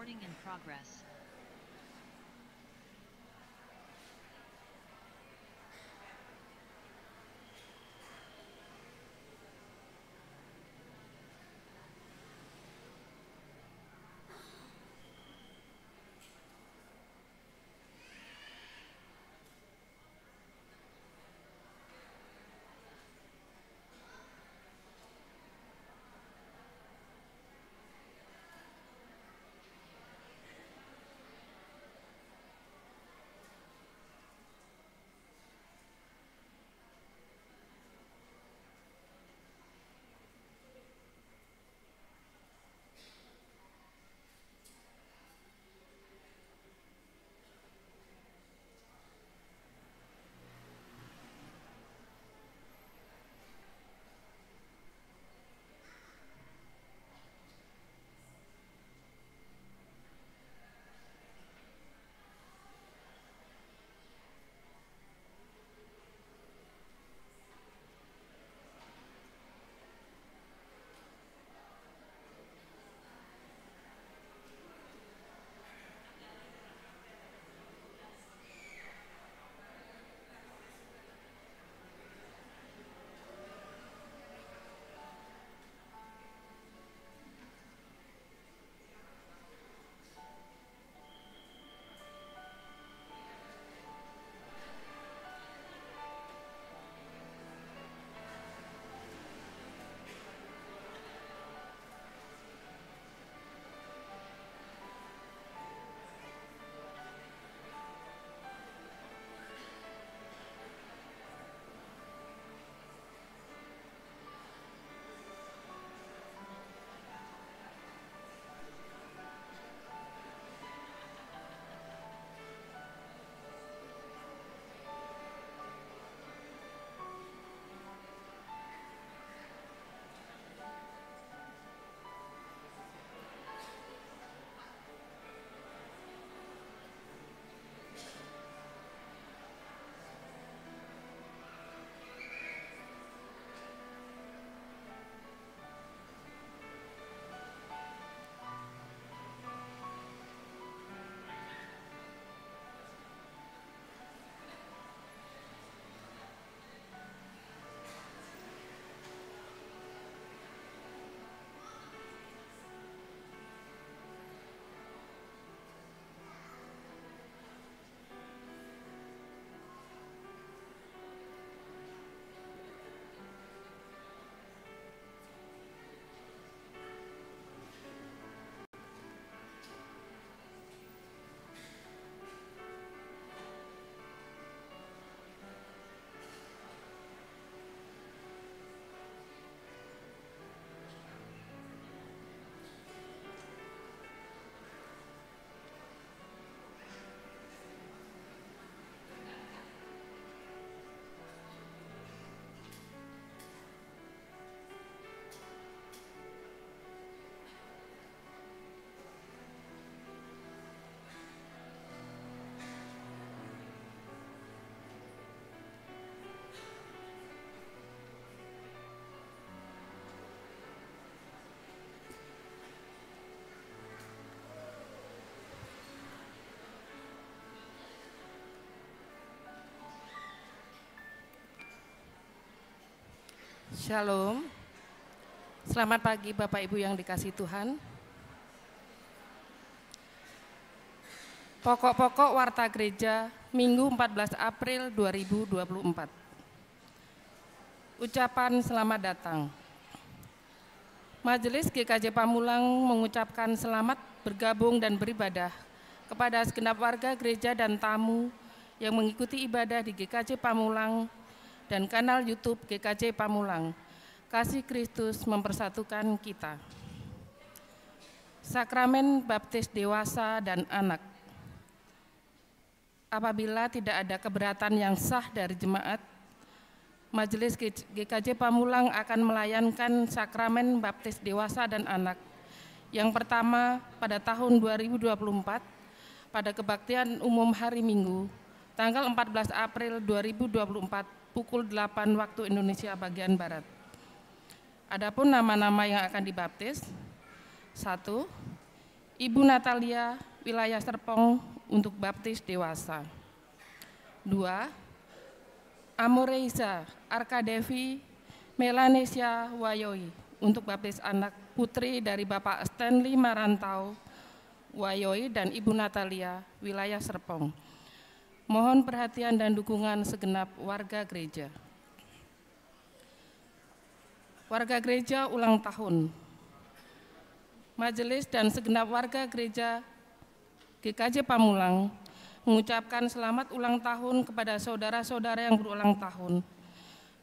Recording in progress. Shalom, selamat pagi Bapak Ibu yang dikasihi Tuhan. Pokok-pokok Warta Gereja Minggu 14 April 2024. Ucapan selamat datang. Majelis GKJ Pamulang mengucapkan selamat bergabung dan beribadah kepada segenap warga gereja dan tamu yang mengikuti ibadah di GKJ Pamulang dan kanal YouTube GKJ Pamulang. Kasih Kristus mempersatukan kita. Sakramen baptis dewasa dan anak. Apabila tidak ada keberatan yang sah dari jemaat, Majelis GKJ Pamulang akan melayankan sakramen baptis dewasa dan anak. Yang pertama pada tahun 2024 pada kebaktian umum hari Minggu, tanggal 14 April 2024 pukul 8 waktu Indonesia bagian Barat. Adapun nama-nama yang akan dibaptis: 1. Ibu Natalia, wilayah Serpong, untuk baptis dewasa. 2. Amoreisa Arkadevi Melanesia Wayoi, untuk baptis anak putri dari Bapak Stanley Marantau Wayoi dan Ibu Natalia, wilayah Serpong. Mohon perhatian dan dukungan segenap warga gereja. Warga gereja ulang tahun. Majelis dan segenap warga gereja GKJ Pamulang mengucapkan selamat ulang tahun kepada saudara-saudara yang berulang tahun.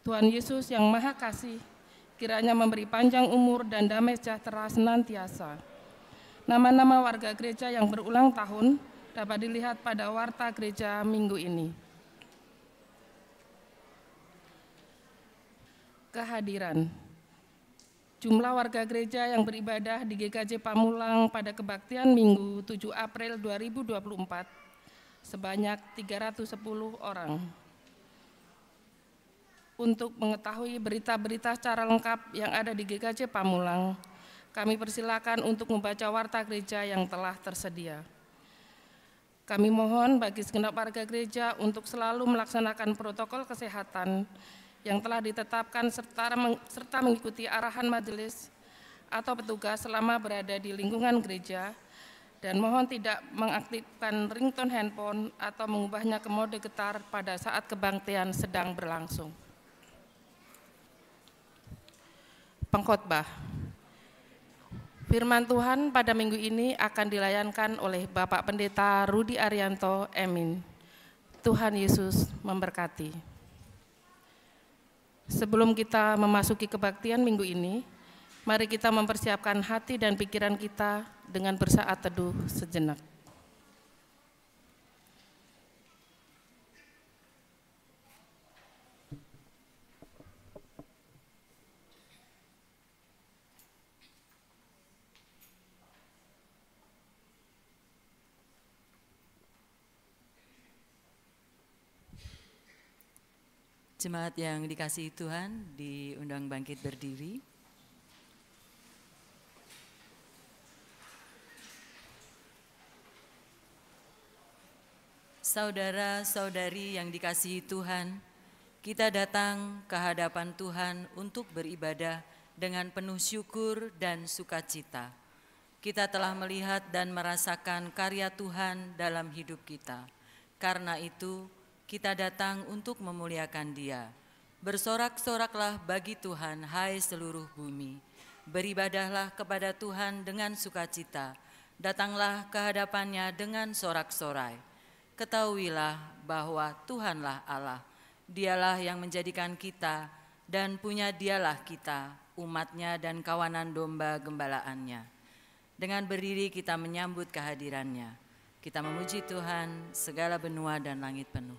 Tuhan Yesus yang Maha Kasih kiranya memberi panjang umur dan damai sejahtera senantiasa. Nama-nama warga gereja yang berulang tahun dapat dilihat pada warta gereja minggu ini. Kehadiran. Jumlah warga gereja yang beribadah di GKJ Pamulang pada kebaktian Minggu 7 April 2024 sebanyak 310 orang. Untuk mengetahui berita-berita secara lengkap yang ada di GKJ Pamulang, kami persilakan untuk membaca warta gereja yang telah tersedia. Kami mohon bagi segenap warga gereja untuk selalu melaksanakan protokol kesehatan yang telah ditetapkan serta mengikuti arahan majelis atau petugas selama berada di lingkungan gereja, dan mohon tidak mengaktifkan ringtone handphone atau mengubahnya ke mode getar pada saat kebaktian sedang berlangsung. Pengkhotbah. Firman Tuhan pada minggu ini akan dilayankan oleh Bapak Pendeta Rudi Arianto, Emin. Tuhan Yesus memberkati. Sebelum kita memasuki kebaktian minggu ini, mari kita mempersiapkan hati dan pikiran kita dengan bersaat teduh sejenak. Jemaat yang dikasihi Tuhan, diundang bangkit berdiri. Saudara-saudari yang dikasihi Tuhan, kita datang ke hadapan Tuhan untuk beribadah dengan penuh syukur dan sukacita. Kita telah melihat dan merasakan karya Tuhan dalam hidup kita. Karena itu, kita datang untuk memuliakan Dia. Bersorak-soraklah bagi Tuhan, hai seluruh bumi. Beribadahlah kepada Tuhan dengan sukacita. Datanglah ke hadapannya dengan sorak-sorai. Ketahuilah bahwa Tuhanlah Allah. Dialah yang menjadikan kita dan punya Dialah kita, umatnya dan kawanan domba gembalaannya. Dengan berdiri kita menyambut kehadirannya. Kita memuji Tuhan, segala benua dan langit penuh.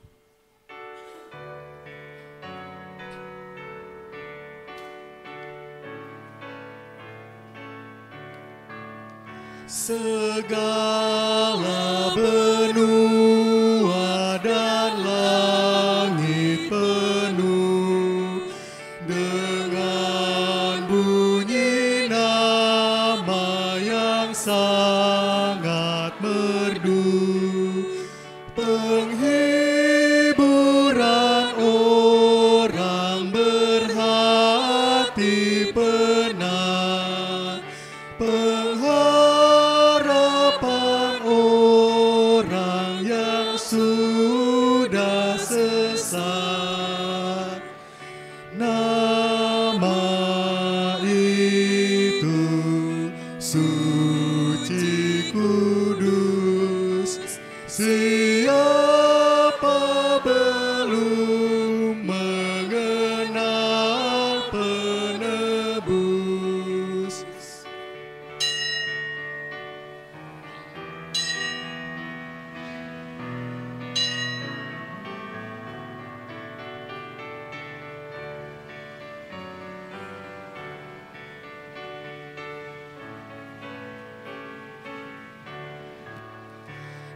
Segala benua dan langit penuh dengan bunyi nama yang sangat merdu, penghiburan orang berhati penat, pengharapan orang yang sudah sesat. Nama itu suci kudus. Siapa belum mengenal penebus?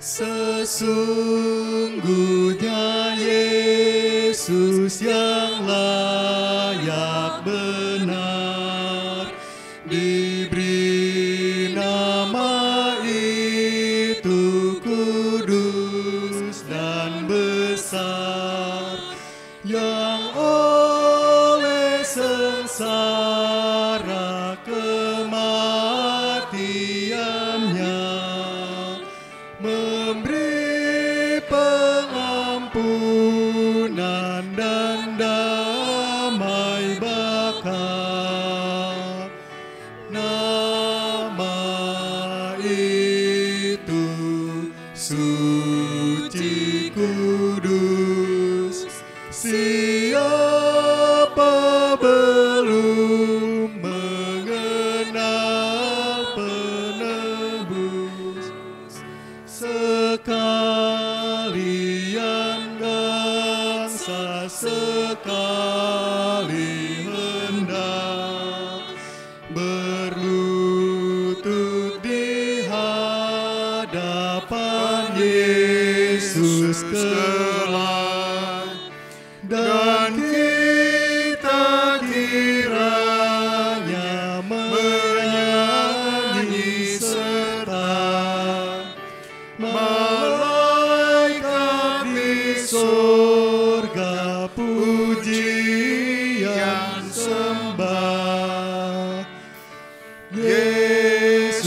Sesungguhnya Yesus yang layak benar diberi nama itu suci kudus. Siapa belum mengenal penebus, sekalian bangsa, sekali hendak berlutut di hadapan Yesus kelak, dan kita kiranya menyanyi serta malaikat di sorga pujian sembah. Yesus,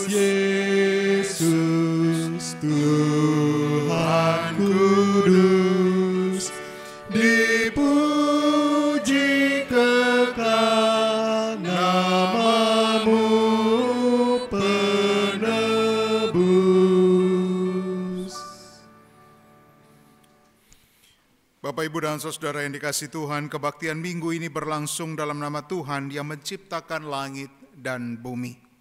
Yesus, Tuhan kudus, dipuji kekal namamu penebus. Bapak, Ibu, dan Saudara yang dikasihi Tuhan, kebaktian minggu ini berlangsung dalam nama Tuhan yang menciptakan langit dan bumi.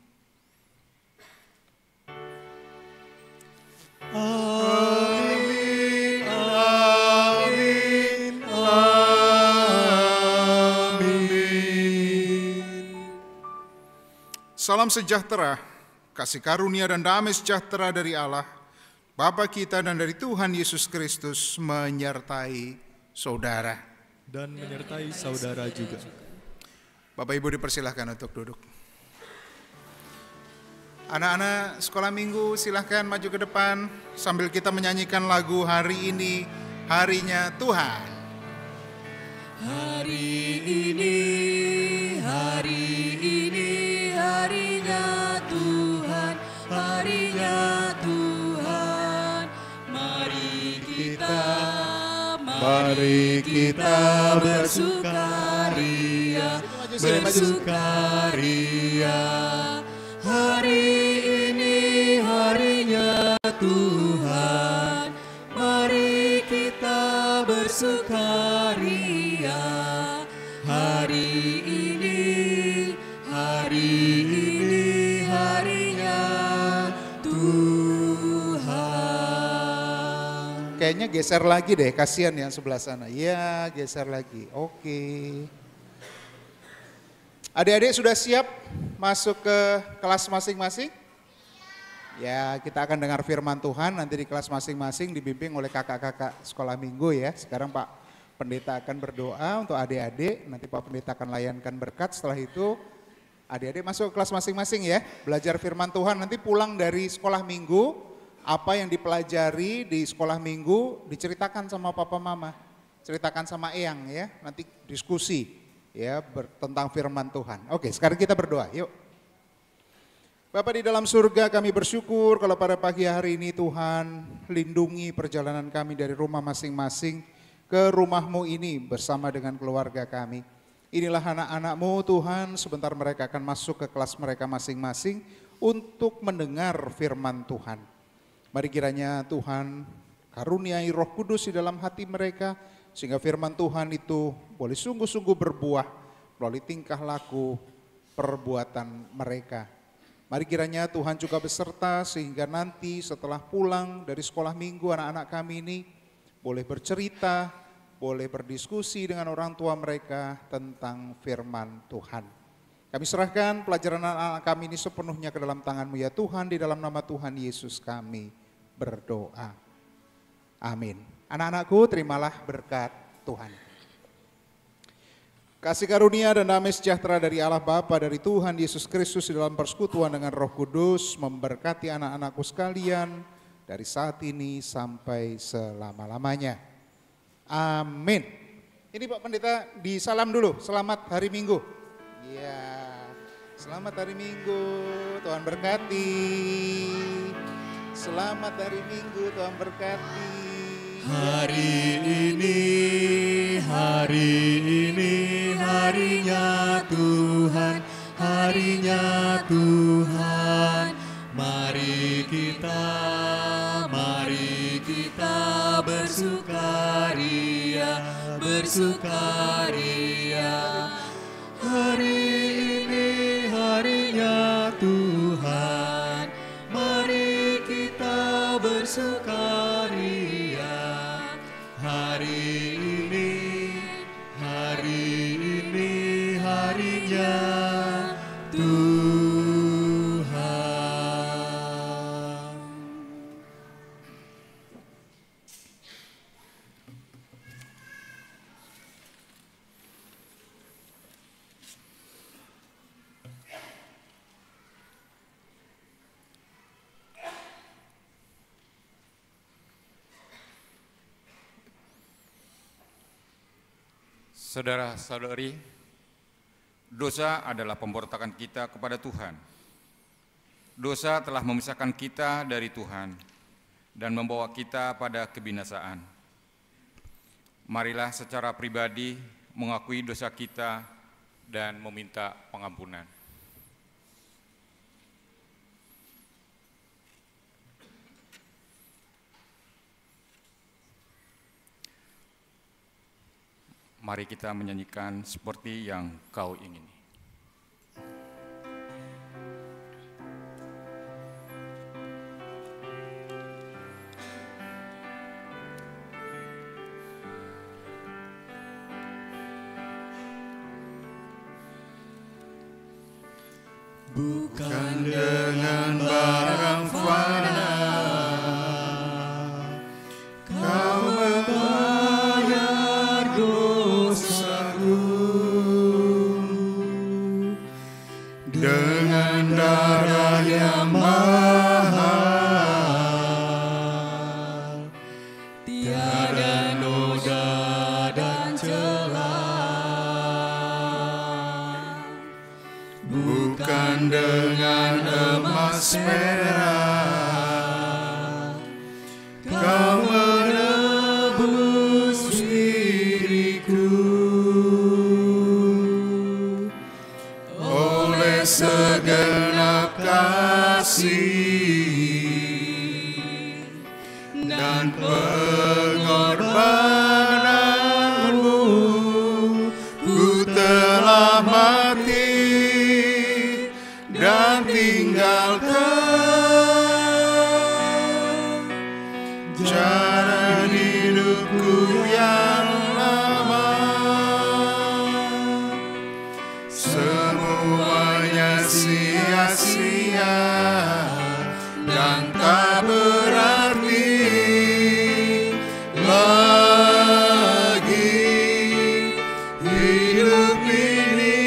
Amin, amin, amin. Salam sejahtera, kasih karunia dan damai sejahtera dari Allah, Bapa kita dan dari Tuhan Yesus Kristus menyertai saudara. Dan menyertai saudara juga. Bapak Ibu dipersilahkan untuk duduk. Anak-anak sekolah minggu silahkan maju ke depan sambil kita menyanyikan lagu hari ini, harinya Tuhan. Hari ini harinya Tuhan, harinya Tuhan. Mari kita bersukaria, bersukaria. Hari ini harinya Tuhan, mari kita bersukaria. Hari ini harinya Tuhan. Kayaknya geser lagi deh, kasihan yang sebelah sana. Iya, geser lagi. Oke. Adik-adik sudah siap masuk ke kelas masing-masing? Ya, kita akan dengar firman Tuhan nanti di kelas masing-masing dibimbing oleh kakak-kakak sekolah minggu ya. Sekarang Pak Pendeta akan berdoa untuk adik-adik, nanti Pak Pendeta akan layankan berkat. Setelah itu adik-adik masuk ke kelas masing-masing ya. Belajar firman Tuhan, nanti pulang dari sekolah minggu, apa yang dipelajari di sekolah minggu diceritakan sama papa mama, ceritakan sama Eyang ya, nanti diskusi ya tentang firman Tuhan. Oke, sekarang kita berdoa, yuk. Bapa di dalam surga, kami bersyukur kalau pada pagi hari ini Tuhan lindungi perjalanan kami dari rumah masing-masing ke rumah-Mu ini bersama dengan keluarga kami. Inilah anak-anak-Mu Tuhan, sebentar mereka akan masuk ke kelas mereka masing-masing untuk mendengar firman Tuhan. Mari kiranya Tuhan karuniai Roh Kudus di dalam hati mereka, sehingga firman Tuhan itu boleh sungguh-sungguh berbuah melalui tingkah laku perbuatan mereka. Mari kiranya Tuhan juga beserta sehingga nanti setelah pulang dari sekolah minggu anak-anak kami ini boleh bercerita, boleh berdiskusi dengan orang tua mereka tentang firman Tuhan. Kami serahkan pelajaran anak-anak kami ini sepenuhnya ke dalam tangan-Mu ya Tuhan, di dalam nama Tuhan Yesus kami berdoa. Amin. Anak-anakku, terimalah berkat Tuhan. Kasih karunia dan damai sejahtera dari Allah Bapa, dari Tuhan Yesus Kristus di dalam persekutuan dengan Roh Kudus memberkati anak-anakku sekalian dari saat ini sampai selama-lamanya. Amin. Ini Pak Pendeta disalam dulu, selamat hari Minggu. Ya, selamat hari Minggu, Tuhan berkati. Selamat hari Minggu, Tuhan berkati. Hari ini harinya Tuhan, harinya Tuhan. Mari kita bersukaria, bersukaria. Hari ini harinya Tuhan, mari kita bersukaria. Hari ini harinya Tuhan. Saudara-saudari, dosa adalah pemberontakan kita kepada Tuhan. Dosa telah memisahkan kita dari Tuhan dan membawa kita pada kebinasaan. Marilah secara pribadi mengakui dosa kita dan meminta pengampunan. Mari kita menyanyikan seperti yang Kau ingini. Bukan dengan barang fana Kau membayar dosaku, dengan darah yang mahal, tiada noda dan celah. Bukan dengan emas merah Kau menebus diriku, oleh segenap kasih dan pengorbananmu, ku telah mati dan tinggalkan jalan hidupku yang lama. Semuanya sia-sia dan tak berarti lagi. Hidup ini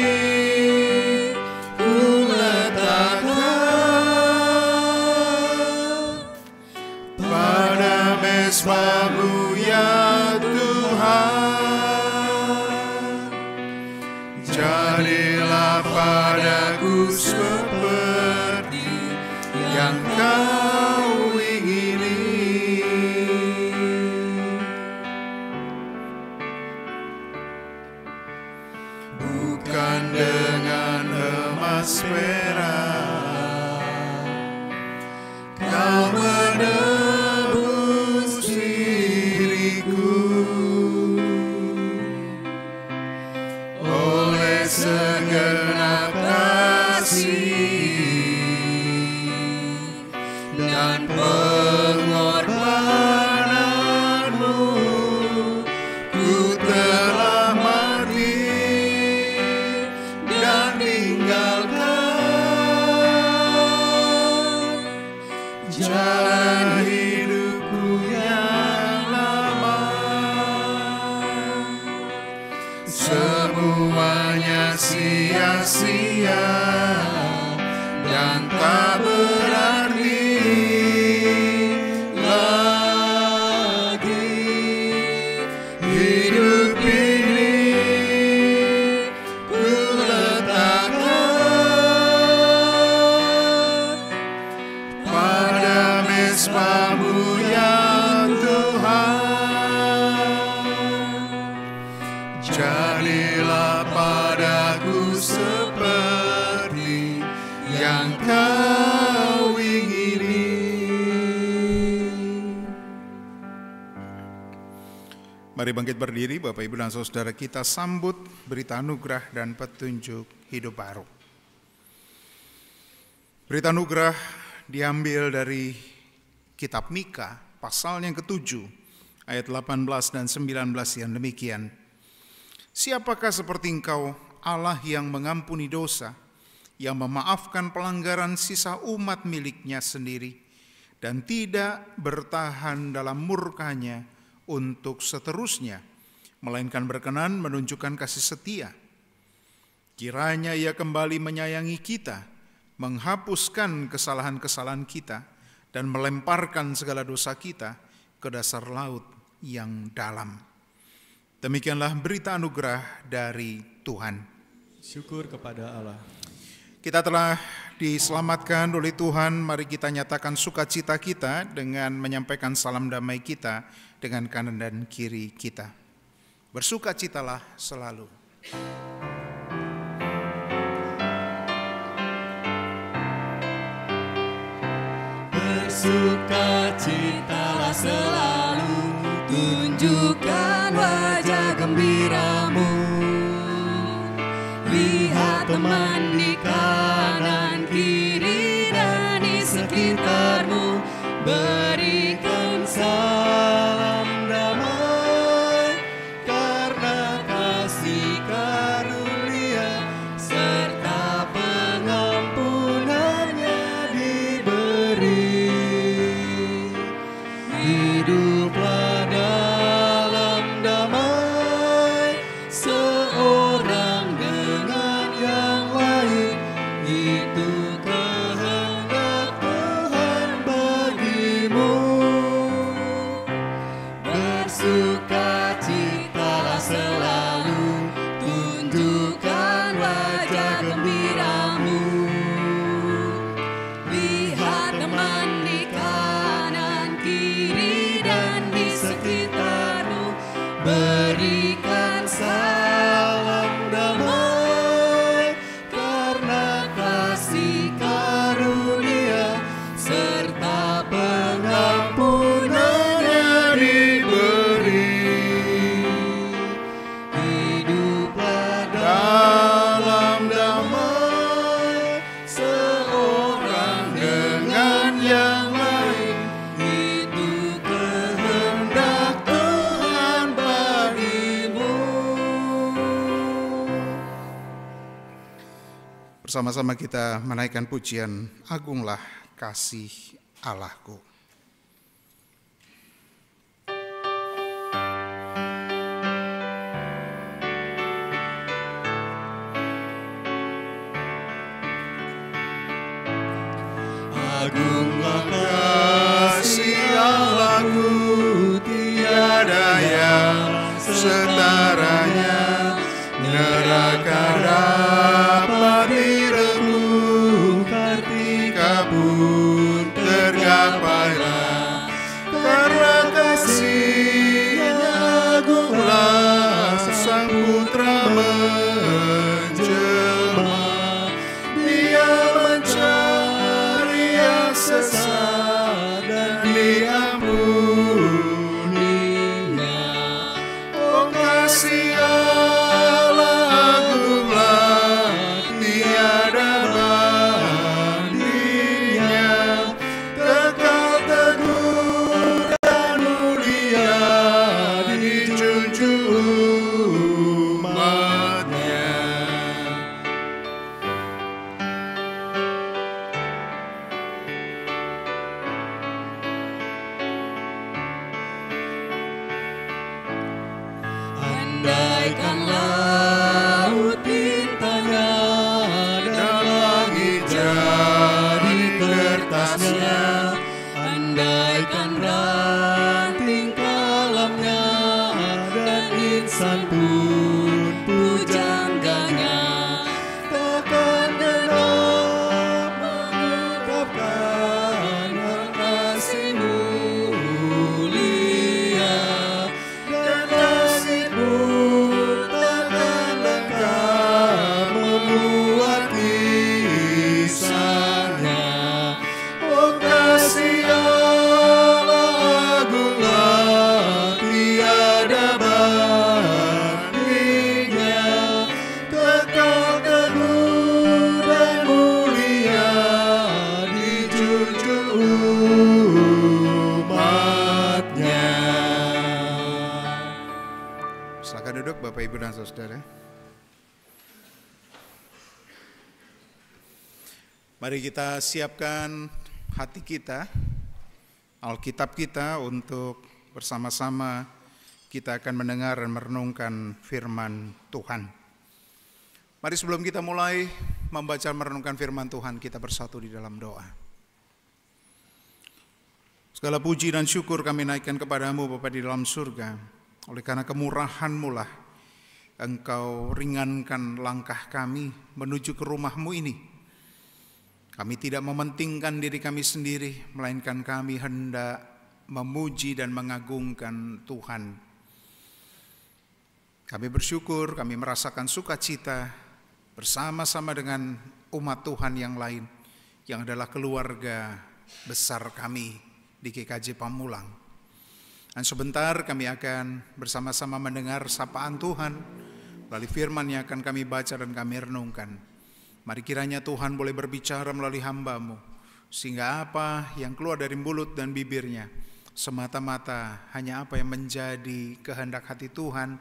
ku letakkan pada mesbah-Mu ya Tuhan. Jadilah padaku seperti yang Kau ingini. Bukan dengan emas perak Kau menebus diriku, oleh segenap kasih dan pengorbananmu, ku telah mati dan tinggalkan jalan hidupku yang lama. Semuanya sia-sia dan tak berarti lagi. Hidup ini ku letakkan pada mesbah-Mu ya Tuhan. Jadilah padaku seperti yang Kau ingini. Mari bangkit berdiri, Bapak Ibu dan Saudara, kita sambut berita anugerah dan petunjuk hidup baru. Berita anugerah diambil dari kitab Mika, pasal yang ke-7, ayat 18 dan 19 yang demikian. Siapakah seperti engkau, Allah yang mengampuni dosa, yang memaafkan pelanggaran sisa umat miliknya sendiri, dan tidak bertahan dalam murkanya untuk seterusnya, melainkan berkenan menunjukkan kasih setia. Kiranya Ia kembali menyayangi kita, menghapuskan kesalahan-kesalahan kita, dan melemparkan segala dosa kita ke dasar laut yang dalam. Demikianlah berita anugerah dari Tuhan. Syukur kepada Allah. Kita telah diselamatkan oleh Tuhan, mari kita nyatakan sukacita kita dengan menyampaikan salam damai kita dengan kanan dan kiri kita. Bersukacitalah selalu. Bersukacitalah selalu, tunjukkan wajah gembiramu. Lihat teman di kanan kiri dan di sekitarmu, berikan salam damai, karena kasih karunia serta pengampunannya diberi. Hiduplah dalam damai, seorang dengan yang lain, itu kehendak Tuhan bagimu. Bersukacitalah selalu, tunjukkan wajah gembiramu. Lihat teman di kanan kiri dan di sekitarmu, berikan salam damai, karena kasih karunia serta pengampunannya diberi. Hiduplah dalam damai, seorang dengan yang lain, itu kehendak Tuhan bagimu. Bersama-sama kita menaikkan pujian Agunglah Kasih Allahku. Agunglah kasih Allahku, tiada yang setaranya. Neraka dapat direnggut, ketika pun tergapailah. Karena kasih-Nya agunglah, Sang Putra menjelma. Dia mencari yang sesat dan diampuninya. Oh kasih Allah agunglah, tiada bandingnya. Kekal teguh dan mulia dijunjung umat-Nya. Andaikan laut tintanya dan langit jadi kertasnya, andaikan ranting kalamnya dan insan pun pujangganya, takkan genap mengungkapkan kasih mulia. Dan kasih pun takkan lengkap memuat kisahnya. Oh kasih Allah agunglah, tiada dan saudara, mari kita siapkan hati kita, Alkitab kita untuk bersama-sama kita akan mendengar dan merenungkan firman Tuhan. Mari sebelum kita mulai membaca merenungkan firman Tuhan, kita bersatu di dalam doa. Segala puji dan syukur kami naikkan kepadamu Bapa di dalam surga. Oleh karena kemurahan-Mu lah Engkau ringankan langkah kami menuju ke rumah-Mu ini. Kami tidak mementingkan diri kami sendiri, melainkan kami hendak memuji dan mengagungkan Tuhan. Kami bersyukur, kami merasakan sukacita bersama-sama dengan umat Tuhan yang lain, yang adalah keluarga besar kami di GKJ Pamulang. Dan sebentar kami akan bersama-sama mendengar sapaan Tuhan, melalui firman yang akan kami baca dan kami renungkan. Mari kiranya Tuhan boleh berbicara melalui hamba-Mu, sehingga apa yang keluar dari mulut dan bibirnya semata-mata hanya apa yang menjadi kehendak hati Tuhan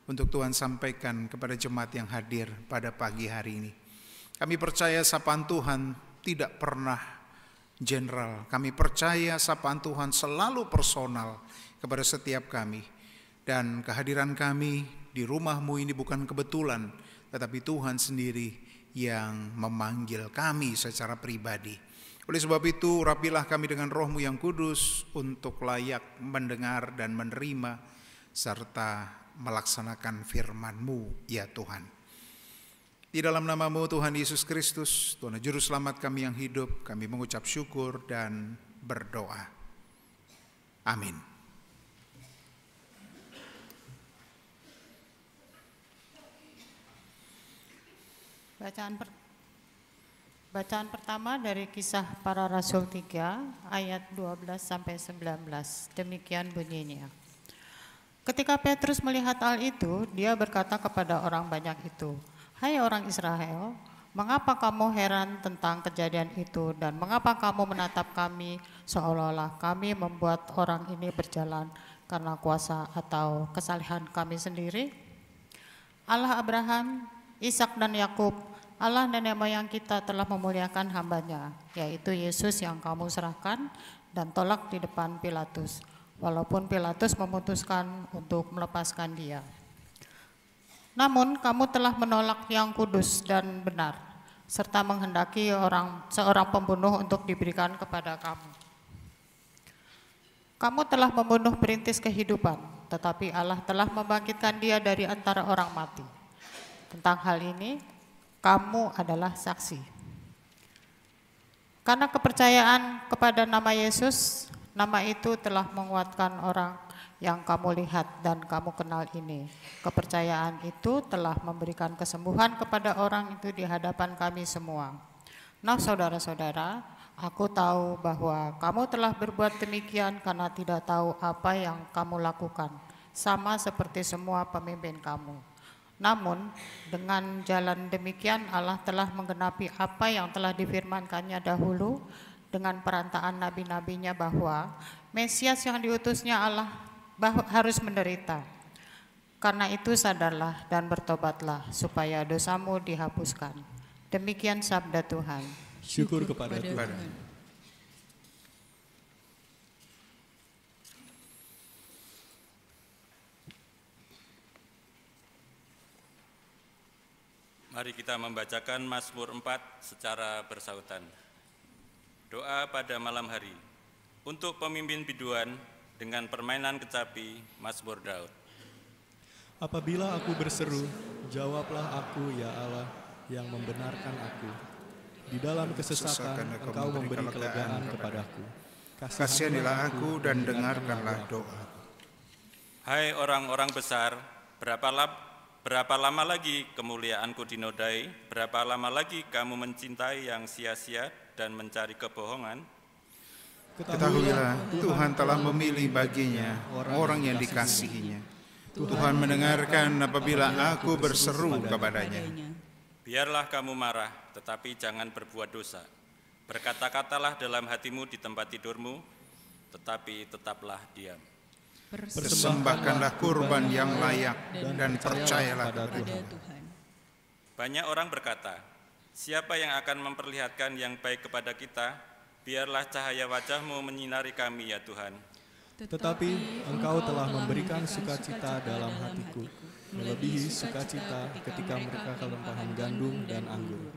untuk Tuhan sampaikan kepada jemaat yang hadir pada pagi hari ini. Kami percaya sapaan Tuhan tidak pernah general. Kami percaya sapaan Tuhan selalu personal kepada setiap kami. Dan kehadiran kami di rumah-Mu ini bukan kebetulan, tetapi Tuhan sendiri yang memanggil kami secara pribadi. Oleh sebab itu, urapilah kami dengan Roh-Mu yang kudus untuk layak mendengar dan menerima serta melaksanakan firman-Mu, ya Tuhan. Di dalam nama-Mu Tuhan Yesus Kristus, Tuhan Juru Selamat kami yang hidup, kami mengucap syukur dan berdoa. Amin. Bacaan pertama dari Kisah Para Rasul 3 ayat 12 sampai 19. Demikian bunyinya. Ketika Petrus melihat hal itu, dia berkata kepada orang banyak itu, "Hai orang Israel, mengapa kamu heran tentang kejadian itu dan mengapa kamu menatap kami seolah-olah kami membuat orang ini berjalan karena kuasa atau kesalehan kami sendiri? Allah Abraham, Ishak dan Yakub, Allah nenek moyang kita telah memuliakan hamba-Nya, yaitu Yesus yang kamu serahkan dan tolak di depan Pilatus, walaupun Pilatus memutuskan untuk melepaskan Dia. Namun kamu telah menolak yang kudus dan benar, serta menghendaki seorang pembunuh untuk diberikan kepada kamu. Kamu telah membunuh perintis kehidupan, tetapi Allah telah membangkitkan Dia dari antara orang mati. Tentang hal ini, kamu adalah saksi. Karena kepercayaan kepada nama Yesus, nama itu telah menguatkan orang yang kamu lihat dan kamu kenal ini. Kepercayaan itu telah memberikan kesembuhan kepada orang itu di hadapan kami semua. Nah, saudara-saudara, aku tahu bahwa kamu telah berbuat demikian karena tidak tahu apa yang kamu lakukan, sama seperti semua pemimpin kamu. Namun, dengan jalan demikian Allah telah menggenapi apa yang telah difirmankannya dahulu dengan perantaraan nabi-nabinya bahwa Mesias yang diutusnya Allah harus menderita. Karena itu sadarlah dan bertobatlah supaya dosamu dihapuskan. Demikian sabda Tuhan. Syukur kepada Tuhan. Mari kita membacakan Mazmur 4 secara bersautan. Doa pada malam hari. Untuk pemimpin biduan dengan permainan kecapi, Mazmur Daud. Apabila aku berseru, jawablah aku ya Allah yang membenarkan aku. Di dalam kesesakan Engkau memberi kelegaan kepadaku. Kasihanilah aku dan dengarkanlah doa. Hai orang-orang besar, berapa lama lagi kemuliaanku dinodai? Berapa lama lagi kamu mencintai yang sia-sia dan mencari kebohongan? Ketahuilah, Tuhan telah memilih baginya orang yang dikasihinya. Tuhan mendengarkan apabila aku berseru kepadanya. Biarlah kamu marah, tetapi jangan berbuat dosa. Berkata-katalah dalam hatimu di tempat tidurmu, tetapi tetaplah diam. Persembahkanlah kurban yang layak dan percayalah pada Tuhan. Banyak orang berkata, siapa yang akan memperlihatkan yang baik kepada kita? Biarlah cahaya wajah-Mu menyinari kami ya Tuhan. Tetapi Engkau telah memberikan sukacita dalam hatiku, melebihi sukacita ketika mereka kelimpahan gandum dan anggur.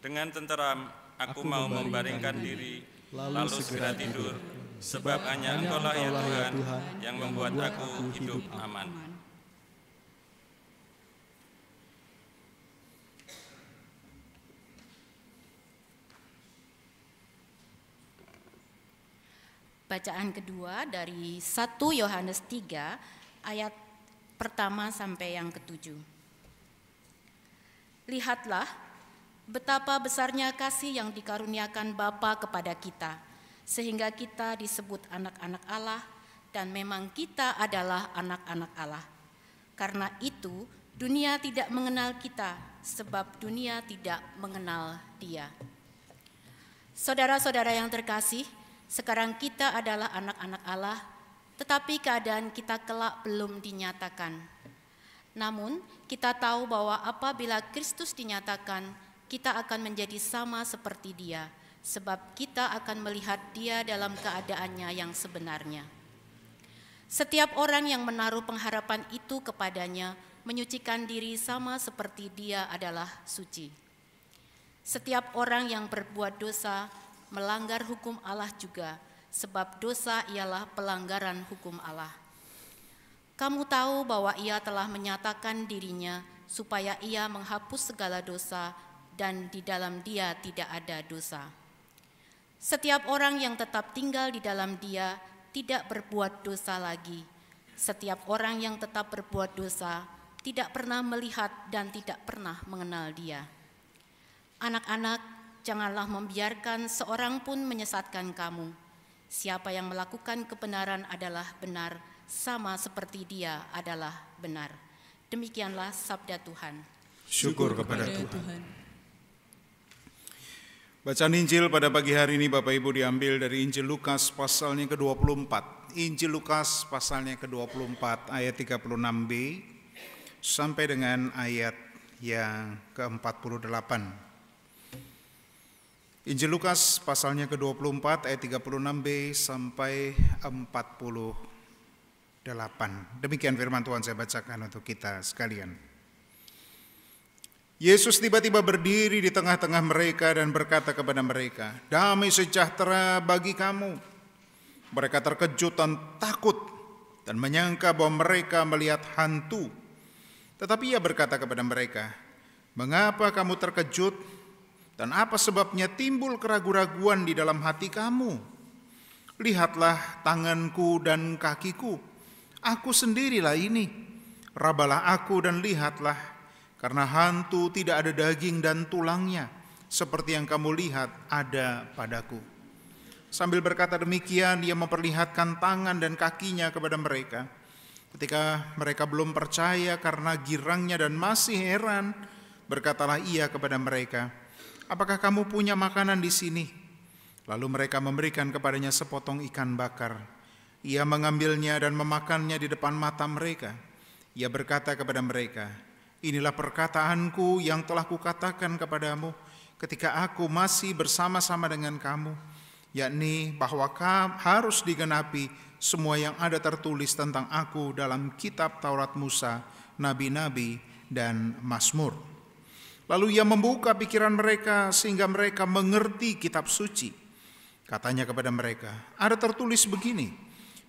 Dengan tenteram, aku mau membaringkan diri, lalu segera tidur, sebab hanya Engkau-lah ya Tuhan yang membuat aku hidup aman. Bacaan kedua dari 1 Yohanes 3 ayat pertama sampai yang ke-7. Lihatlah betapa besarnya kasih yang dikaruniakan Bapa kepada kita, sehingga kita disebut anak-anak Allah, dan memang kita adalah anak-anak Allah. Karena itu dunia tidak mengenal kita, sebab dunia tidak mengenal Dia. Saudara-saudara yang terkasih, sekarang kita adalah anak-anak Allah, tetapi keadaan kita kelak belum dinyatakan. Namun, kita tahu bahwa apabila Kristus dinyatakan, kita akan menjadi sama seperti Dia, sebab kita akan melihat Dia dalam keadaannya yang sebenarnya. Setiap orang yang menaruh pengharapan itu kepadanya, menyucikan diri sama seperti Dia adalah suci. Setiap orang yang berbuat dosa, melanggar hukum Allah juga, sebab dosa ialah pelanggaran hukum Allah. Kamu tahu bahwa Ia telah menyatakan dirinya supaya Ia menghapus segala dosa, dan di dalam Dia tidak ada dosa. Setiap orang yang tetap tinggal di dalam Dia tidak berbuat dosa lagi. Setiap orang yang tetap berbuat dosa tidak pernah melihat dan tidak pernah mengenal Dia. Anak-anak, janganlah membiarkan seorang pun menyesatkan kamu. Siapa yang melakukan kebenaran adalah benar, sama seperti Dia adalah benar. Demikianlah sabda Tuhan. Syukur kepada Tuhan. Bacaan Injil pada pagi hari ini Bapak Ibu diambil dari Injil Lukas pasalnya ke-24. Injil Lukas pasalnya ke-24 ayat 36b sampai dengan ayat yang ke-48. Injil Lukas pasalnya ke-24 ayat 36b sampai 48. Demikian firman Tuhan saya bacakan untuk kita sekalian. Yesus tiba-tiba berdiri di tengah-tengah mereka dan berkata kepada mereka, "Damai sejahtera bagi kamu." Mereka terkejut dan takut dan menyangka bahwa mereka melihat hantu. Tetapi Ia berkata kepada mereka, "Mengapa kamu terkejut? Dan apa sebabnya timbul keraguan-raguan di dalam hati kamu? Lihatlah tanganku dan kakiku, aku sendirilah ini. Rabalah aku dan lihatlah, karena hantu tidak ada daging dan tulangnya, seperti yang kamu lihat ada padaku." Sambil berkata demikian, Ia memperlihatkan tangan dan kakinya kepada mereka. Ketika mereka belum percaya karena girangnya dan masih heran, berkatalah Ia kepada mereka, "Apakah kamu punya makanan di sini?" Lalu mereka memberikan kepadanya sepotong ikan bakar. Ia mengambilnya dan memakannya di depan mata mereka. Ia berkata kepada mereka, "Inilah perkataanku yang telah kukatakan kepadamu ketika aku masih bersama-sama dengan kamu, yakni bahwa harus digenapi semua yang ada tertulis tentang aku dalam kitab Taurat Musa, nabi-nabi, dan Mazmur." Lalu Ia membuka pikiran mereka sehingga mereka mengerti kitab suci. Katanya kepada mereka, "Ada tertulis begini,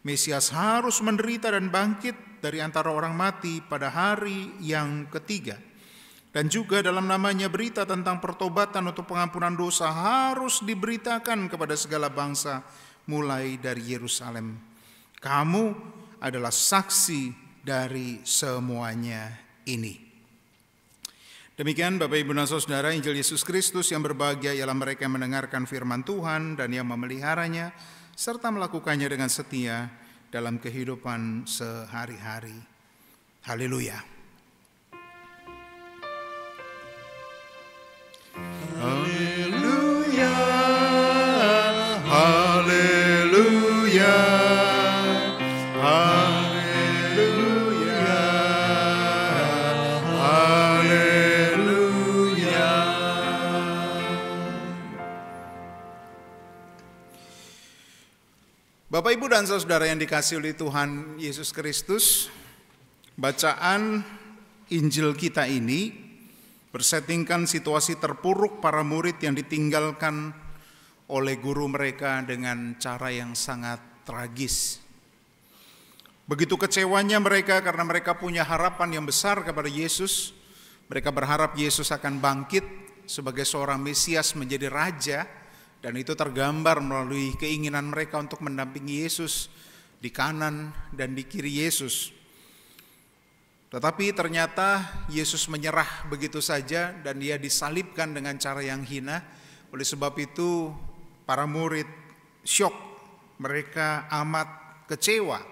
Mesias harus menderita dan bangkit dari antara orang mati pada hari yang ketiga. Dan juga dalam namanya berita tentang pertobatan untuk pengampunan dosa harus diberitakan kepada segala bangsa mulai dari Yerusalem. Kamu adalah saksi dari semuanya ini." Demikian Bapak Ibu dan Saudara, Injil Yesus Kristus yang berbahagia ialah mereka yang mendengarkan firman Tuhan dan yang memeliharanya serta melakukannya dengan setia dalam kehidupan sehari-hari. Haleluya. Haleluya. Haleluya. Haleluya. Bapak, Ibu, dan saudara yang dikasihi oleh Tuhan Yesus Kristus, bacaan Injil kita ini bersettingkan situasi terpuruk para murid yang ditinggalkan oleh guru mereka dengan cara yang sangat tragis. Begitu kecewanya mereka karena mereka punya harapan yang besar kepada Yesus. Mereka berharap Yesus akan bangkit sebagai seorang Mesias, menjadi raja. Dan itu tergambar melalui keinginan mereka untuk mendampingi Yesus di kanan dan di kiri Yesus. Tetapi ternyata Yesus menyerah begitu saja dan dia disalibkan dengan cara yang hina. Oleh sebab itu para murid syok, mereka amat kecewa.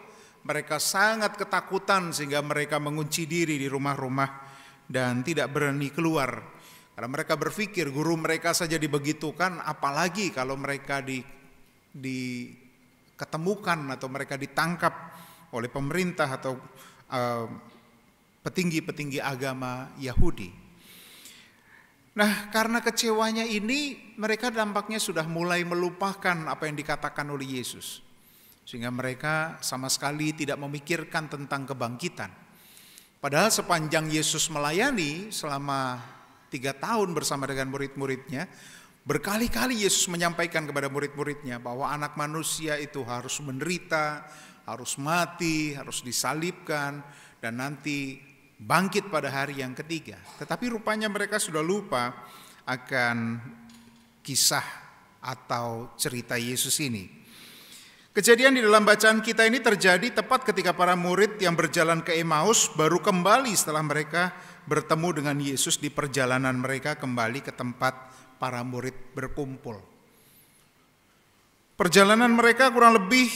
Mereka sangat ketakutan sehingga mereka mengunci diri di rumah-rumah dan tidak berani keluar. Karena mereka berpikir guru mereka saja dibegitukan, apalagi kalau mereka diketemukan atau mereka ditangkap oleh pemerintah atau petinggi-petinggi agama Yahudi. Nah, karena kecewanya ini, mereka dampaknya sudah mulai melupakan apa yang dikatakan oleh Yesus. Sehingga mereka sama sekali tidak memikirkan tentang kebangkitan. Padahal sepanjang Yesus melayani selama 3 tahun bersama dengan murid-muridnya, berkali-kali Yesus menyampaikan kepada murid-muridnya bahwa anak manusia itu harus menderita, harus mati, harus disalibkan, dan nanti bangkit pada hari yang ketiga. Tetapi rupanya mereka sudah lupa akan kisah atau cerita Yesus ini. Kejadian di dalam bacaan kita ini terjadi tepat ketika para murid yang berjalan ke Emmaus baru kembali setelah mereka bertemu dengan Yesus di perjalanan mereka kembali ke tempat para murid berkumpul. Perjalanan mereka kurang lebih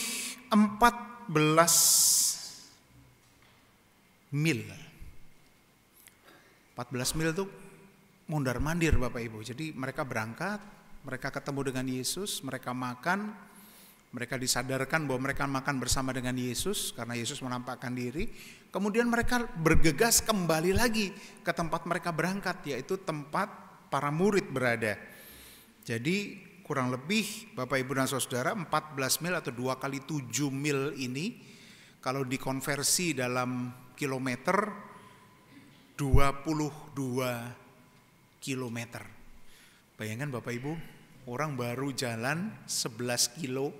14 mil. 14 mil itu mondar-mandir Bapak Ibu. Jadi mereka berangkat, mereka ketemu dengan Yesus, mereka makan, mereka disadarkan bahwa mereka makan bersama dengan Yesus karena Yesus menampakkan diri. Kemudian mereka bergegas kembali lagi ke tempat mereka berangkat, yaitu tempat para murid berada. Jadi kurang lebih Bapak Ibu dan Saudara 14 mil atau 2 kali 7 mil ini kalau dikonversi dalam kilometer 22 kilometer. Bayangkan Bapak Ibu, orang baru jalan 11 kilo.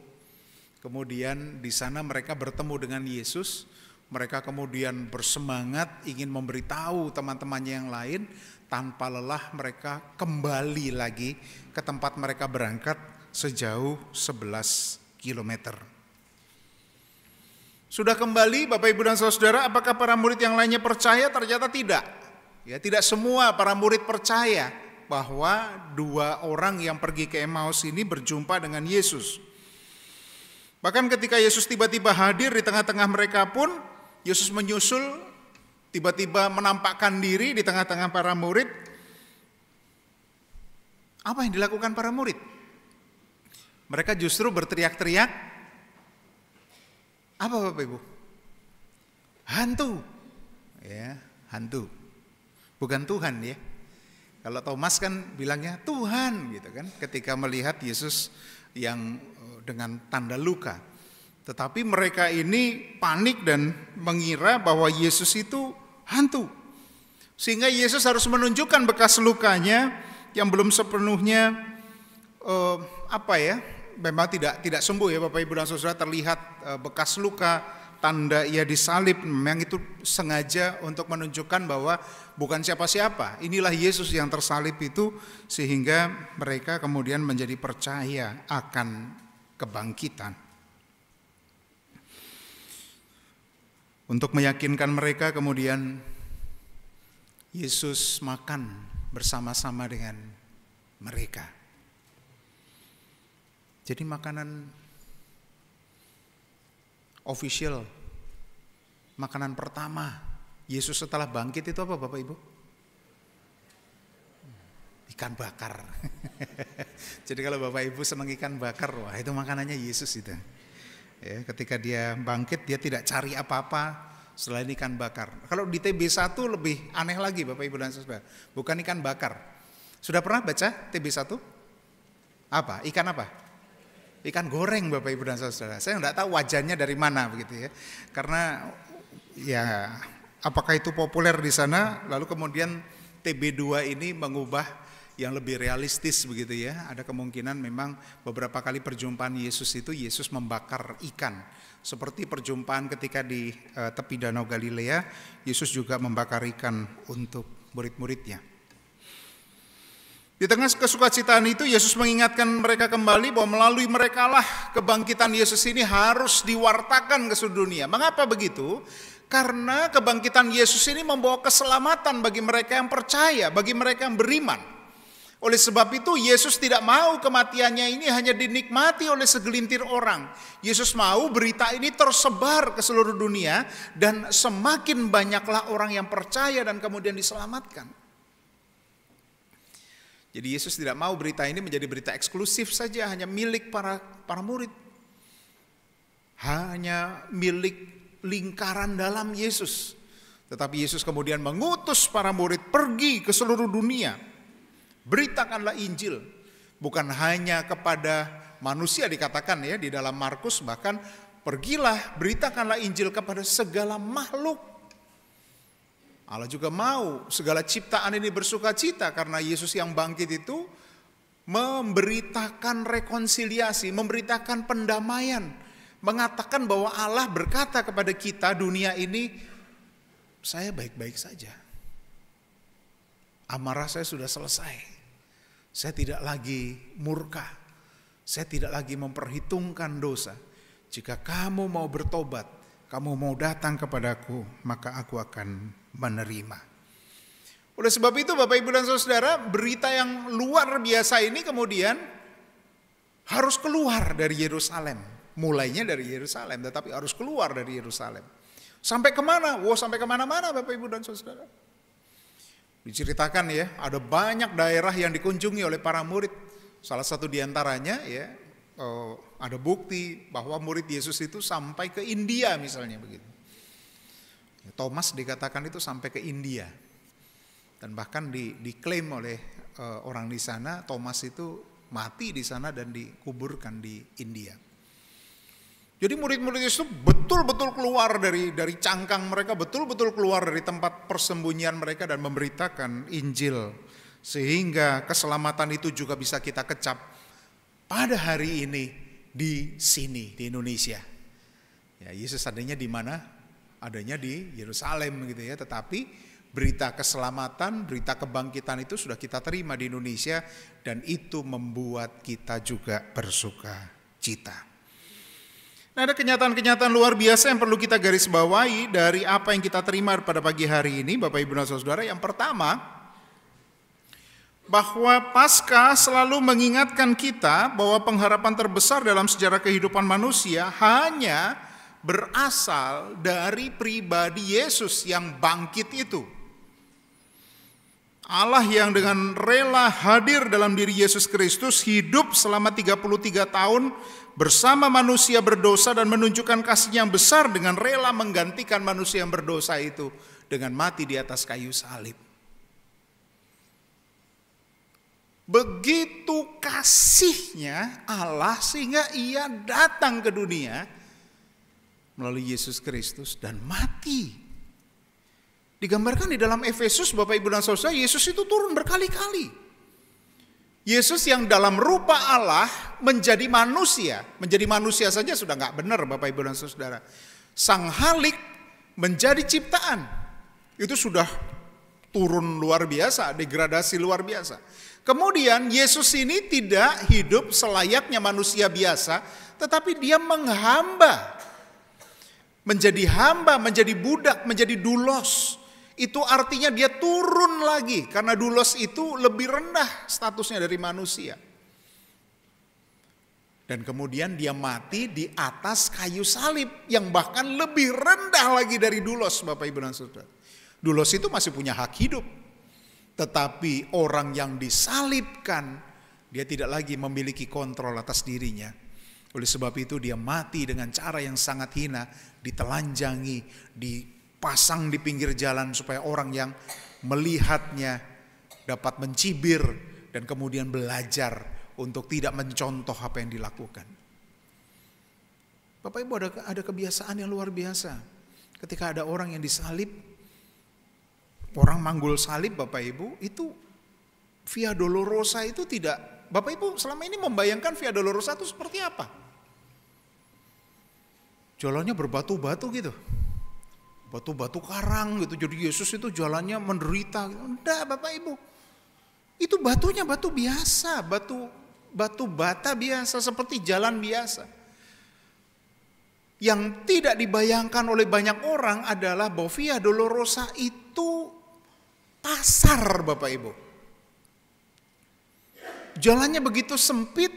Kemudian di sana mereka bertemu dengan Yesus, mereka kemudian bersemangat ingin memberitahu teman-temannya yang lain, tanpa lelah mereka kembali lagi ke tempat mereka berangkat sejauh 11 kilometer. Sudah kembali Bapak Ibu dan Saudara, apakah para murid yang lainnya percaya? Ternyata tidak. Ya, tidak semua para murid percaya bahwa 2 orang yang pergi ke Emmaus ini berjumpa dengan Yesus. Bahkan ketika Yesus tiba-tiba hadir di tengah-tengah mereka pun, Yesus menyusul, tiba-tiba menampakkan diri di tengah-tengah para murid. Apa yang dilakukan para murid? Mereka justru berteriak-teriak. Apa Bapak Ibu? Hantu. Ya, hantu. Bukan Tuhan ya. Kalau Thomas kan bilangnya Tuhan gitu kan, ketika melihat Yesus yang dengan tanda luka. Tetapi mereka ini panik dan mengira bahwa Yesus itu hantu. Sehingga Yesus harus menunjukkan bekas lukanya yang belum sepenuhnya memang tidak sembuh ya Bapak Ibu dan Saudara, terlihat bekas luka, tanda ia disalib. Memang itu sengaja untuk menunjukkan bahwa bukan siapa-siapa, inilah Yesus yang tersalib itu, sehingga mereka kemudian menjadi percaya akan kebangkitan. Untuk meyakinkan mereka, kemudian Yesus makan bersama-sama dengan mereka. Jadi makanan official, makanan pertama Yesus setelah bangkit itu apa Bapak Ibu? Ikan bakar. Jadi kalau Bapak Ibu senang ikan bakar, wah itu makanannya Yesus itu. Ya, ketika dia bangkit dia tidak cari apa-apa selain ikan bakar. Kalau di TB1 lebih aneh lagi Bapak Ibu dan Saudara, bukan ikan bakar. Sudah pernah baca TB1? Apa? Ikan apa? ikan goreng Bapak Ibu dan Saudara. Saya enggak tahu wajannya dari mana begitu ya. Karena ya apakah itu populer di sana, lalu kemudian TB2 ini mengubah yang lebih realistis begitu ya. Ada kemungkinan memang beberapa kali perjumpaan Yesus itu Yesus membakar ikan. Seperti perjumpaan ketika di tepi Danau Galilea, Yesus juga membakar ikan untuk murid-muridnya. Di tengah kesukacitaan itu Yesus mengingatkan mereka kembali bahwa melalui merekalah kebangkitan Yesus ini harus diwartakan ke seluruh dunia. Mengapa begitu? Karena kebangkitan Yesus ini membawa keselamatan bagi mereka yang percaya, bagi mereka yang beriman. Oleh sebab itu Yesus tidak mau kematiannya ini hanya dinikmati oleh segelintir orang. Yesus mau berita ini tersebar ke seluruh dunia dan semakin banyaklah orang yang percaya dan kemudian diselamatkan. Jadi Yesus tidak mau berita ini menjadi berita eksklusif saja, hanya milik para murid. Hanya milik lingkaran dalam Yesus. Tetapi Yesus kemudian mengutus para murid pergi ke seluruh dunia. Beritakanlah Injil, bukan hanya kepada manusia dikatakan ya di dalam Markus, bahkan pergilah beritakanlah Injil kepada segala makhluk. Allah juga mau segala ciptaan ini bersukacita karena Yesus yang bangkit itu memberitakan rekonsiliasi, memberitakan pendamaian, mengatakan bahwa Allah berkata kepada kita dunia ini, saya baik-baik saja. Amarah saya sudah selesai. Saya tidak lagi murka. Saya tidak lagi memperhitungkan dosa. Jika kamu mau bertobat, kamu mau datang kepadaku, maka aku akan menerima. Oleh sebab itu Bapak Ibu dan Saudara, berita yang luar biasa ini kemudian harus keluar dari Yerusalem. Mulainya dari Yerusalem, tetapi harus keluar dari Yerusalem. Sampai kemana? Sampai kemana-mana Bapak Ibu dan Saudara. Diceritakan ya, ada banyak daerah yang dikunjungi oleh para murid. Salah satu diantaranya ya, ada bukti bahwa murid Yesus itu sampai ke India misalnya begitu. Thomas dikatakan itu sampai ke India. Dan bahkan diklaim oleh orang di sana, Thomas itu mati di sana dan dikuburkan di India. Jadi murid-murid Yesus betul-betul keluar dari cangkang mereka, betul-betul keluar dari tempat persembunyian mereka dan memberitakan Injil. Sehingga keselamatan itu juga bisa kita kecap pada hari ini di sini, di Indonesia. Ya, Yesus adanya di mana? Adanya di Yerusalem gitu ya. Tetapi berita keselamatan, berita kebangkitan itu sudah kita terima di Indonesia. Dan itu membuat kita juga bersuka cita. Nah, ada kenyataan-kenyataan luar biasa yang perlu kita garis bawahi dari apa yang kita terima pada pagi hari ini, Bapak Ibu dan Saudara. Yang pertama, bahwa Paskah selalu mengingatkan kita bahwa pengharapan terbesar dalam sejarah kehidupan manusia hanya berasal dari pribadi Yesus yang bangkit itu. Allah yang dengan rela hadir dalam diri Yesus Kristus hidup selama 33 tahun bersama manusia berdosa dan menunjukkan kasih yang besar dengan rela menggantikan manusia yang berdosa itu dengan mati di atas kayu salib. Begitu kasihnya Allah sehingga ia datang ke dunia melalui Yesus Kristus dan mati. Digambarkan di dalam Efesus Bapak Ibu dan Saudara, Yesus itu turun berkali-kali. Yesus yang dalam rupa Allah menjadi manusia. Menjadi manusia saja sudah gak benar Bapak Ibu dan Saudara. Sang Halik menjadi ciptaan. Itu sudah turun luar biasa, degradasi luar biasa. Kemudian Yesus ini tidak hidup selayaknya manusia biasa, tetapi dia menghamba. Menjadi hamba, menjadi budak, menjadi doulos. Itu artinya dia turun lagi karena doulos itu lebih rendah statusnya dari manusia. Dan kemudian dia mati di atas kayu salib yang bahkan lebih rendah lagi dari doulos Bapak Ibu dan Saudara. Doulos itu masih punya hak hidup. Tetapi orang yang disalibkan dia tidak lagi memiliki kontrol atas dirinya. Oleh sebab itu dia mati dengan cara yang sangat hina, ditelanjangi, dipasang di pinggir jalan supaya orang yang melihatnya dapat mencibir dan kemudian belajar untuk tidak mencontoh apa yang dilakukan. Bapak Ibu ada kebiasaan yang luar biasa. Ketika ada orang yang disalib, orang manggul salib Bapak Ibu, itu Via Dolorosa itu tidak, Bapak Ibu selama ini membayangkan Via Dolorosa itu seperti apa? Jalannya berbatu-batu gitu. Batu-batu karang gitu. Jadi Yesus itu jalannya menderita. Enggak Bapak Ibu. Itu batunya batu biasa, batu bata biasa seperti jalan biasa. Yang tidak dibayangkan oleh banyak orang adalah bahwa Via Dolorosa itu pasar Bapak Ibu. Jalannya begitu sempit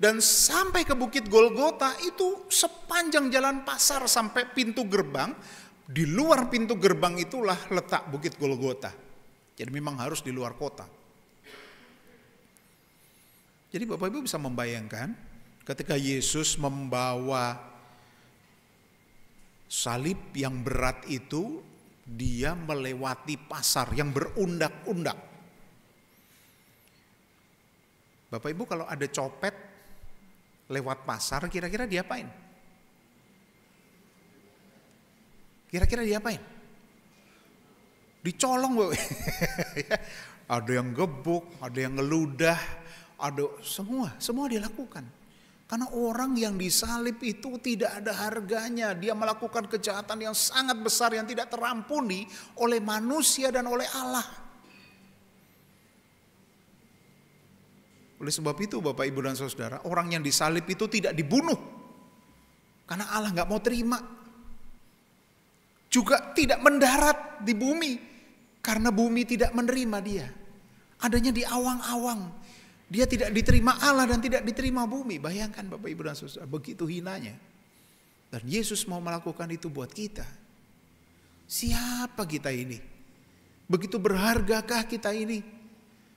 dan sampai ke Bukit Golgota itu sepanjang jalan pasar sampai pintu gerbang. Di luar pintu gerbang itulah letak Bukit Golgota. Jadi memang harus di luar kota. Jadi Bapak Ibu bisa membayangkan ketika Yesus membawa salib yang berat itu, dia melewati pasar yang berundak-undak. Bapak Ibu kalau ada copet lewat pasar, kira-kira diapain? Kira-kira diapain? Dicolong Bapak. Ada yang gebuk, ada yang ngeludah, ada semua dilakukan. Karena orang yang disalib itu tidak ada harganya. Dia melakukan kejahatan yang sangat besar yang tidak terampuni oleh manusia dan oleh Allah. Oleh sebab itu Bapak Ibu dan Saudara, orang yang disalib itu tidak dibunuh. Karena Allah gak mau terima. Juga tidak mendarat di bumi. Karena bumi tidak menerima dia. Adanya di awang-awang. Dia tidak diterima Allah dan tidak diterima bumi. Bayangkan Bapak Ibu dan Saudara, begitu hinanya. Dan Yesus mau melakukan itu buat kita. Siapa kita ini? Begitu berhargakah kita ini?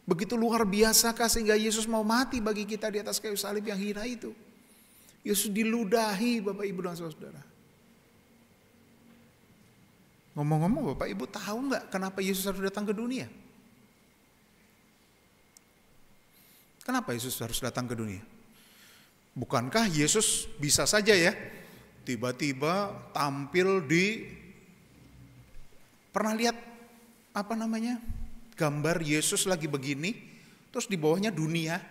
Begitu luar biasakah sehingga Yesus mau mati bagi kita di atas kayu salib yang hina itu? Yesus diludahi Bapak Ibu dan Saudara. Ngomong-ngomong Bapak Ibu tahu nggak kenapa Yesus harus datang ke dunia? Kenapa Yesus harus datang ke dunia? Bukankah Yesus bisa saja ya tiba-tiba tampil di, pernah lihat apa namanya, gambar Yesus lagi begini, terus di bawahnya dunia,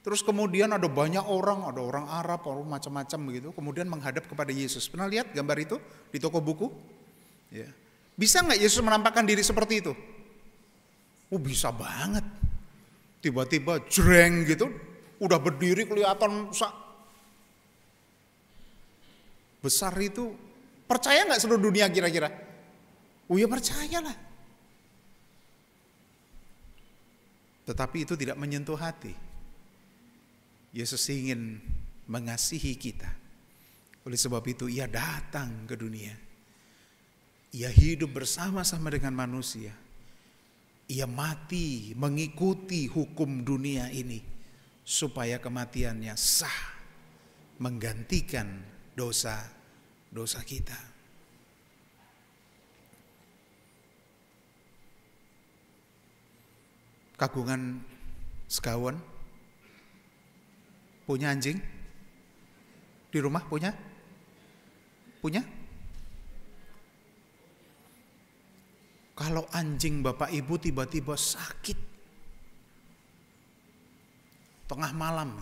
terus kemudian ada banyak orang, ada orang Arab, orang macam-macam begitu, kemudian menghadap kepada Yesus. Pernah lihat gambar itu di toko buku? Ya. Bisa nggak Yesus menampakkan diri seperti itu? Oh bisa banget. Tiba-tiba jreng gitu, udah berdiri kelihatan besar itu. Percaya nggak seluruh dunia kira-kira? Oh ya percayalah. Tetapi itu tidak menyentuh hati. Yesus ingin mengasihi kita. Oleh sebab itu ia datang ke dunia. Ia hidup bersama-sama dengan manusia. Ia mati mengikuti hukum dunia ini. Supaya kematiannya sah. Menggantikan dosa-dosa kita. Kagungan sekawan, punya anjing? Di rumah punya? Punya? Kalau anjing Bapak Ibu tiba-tiba sakit, tengah malam,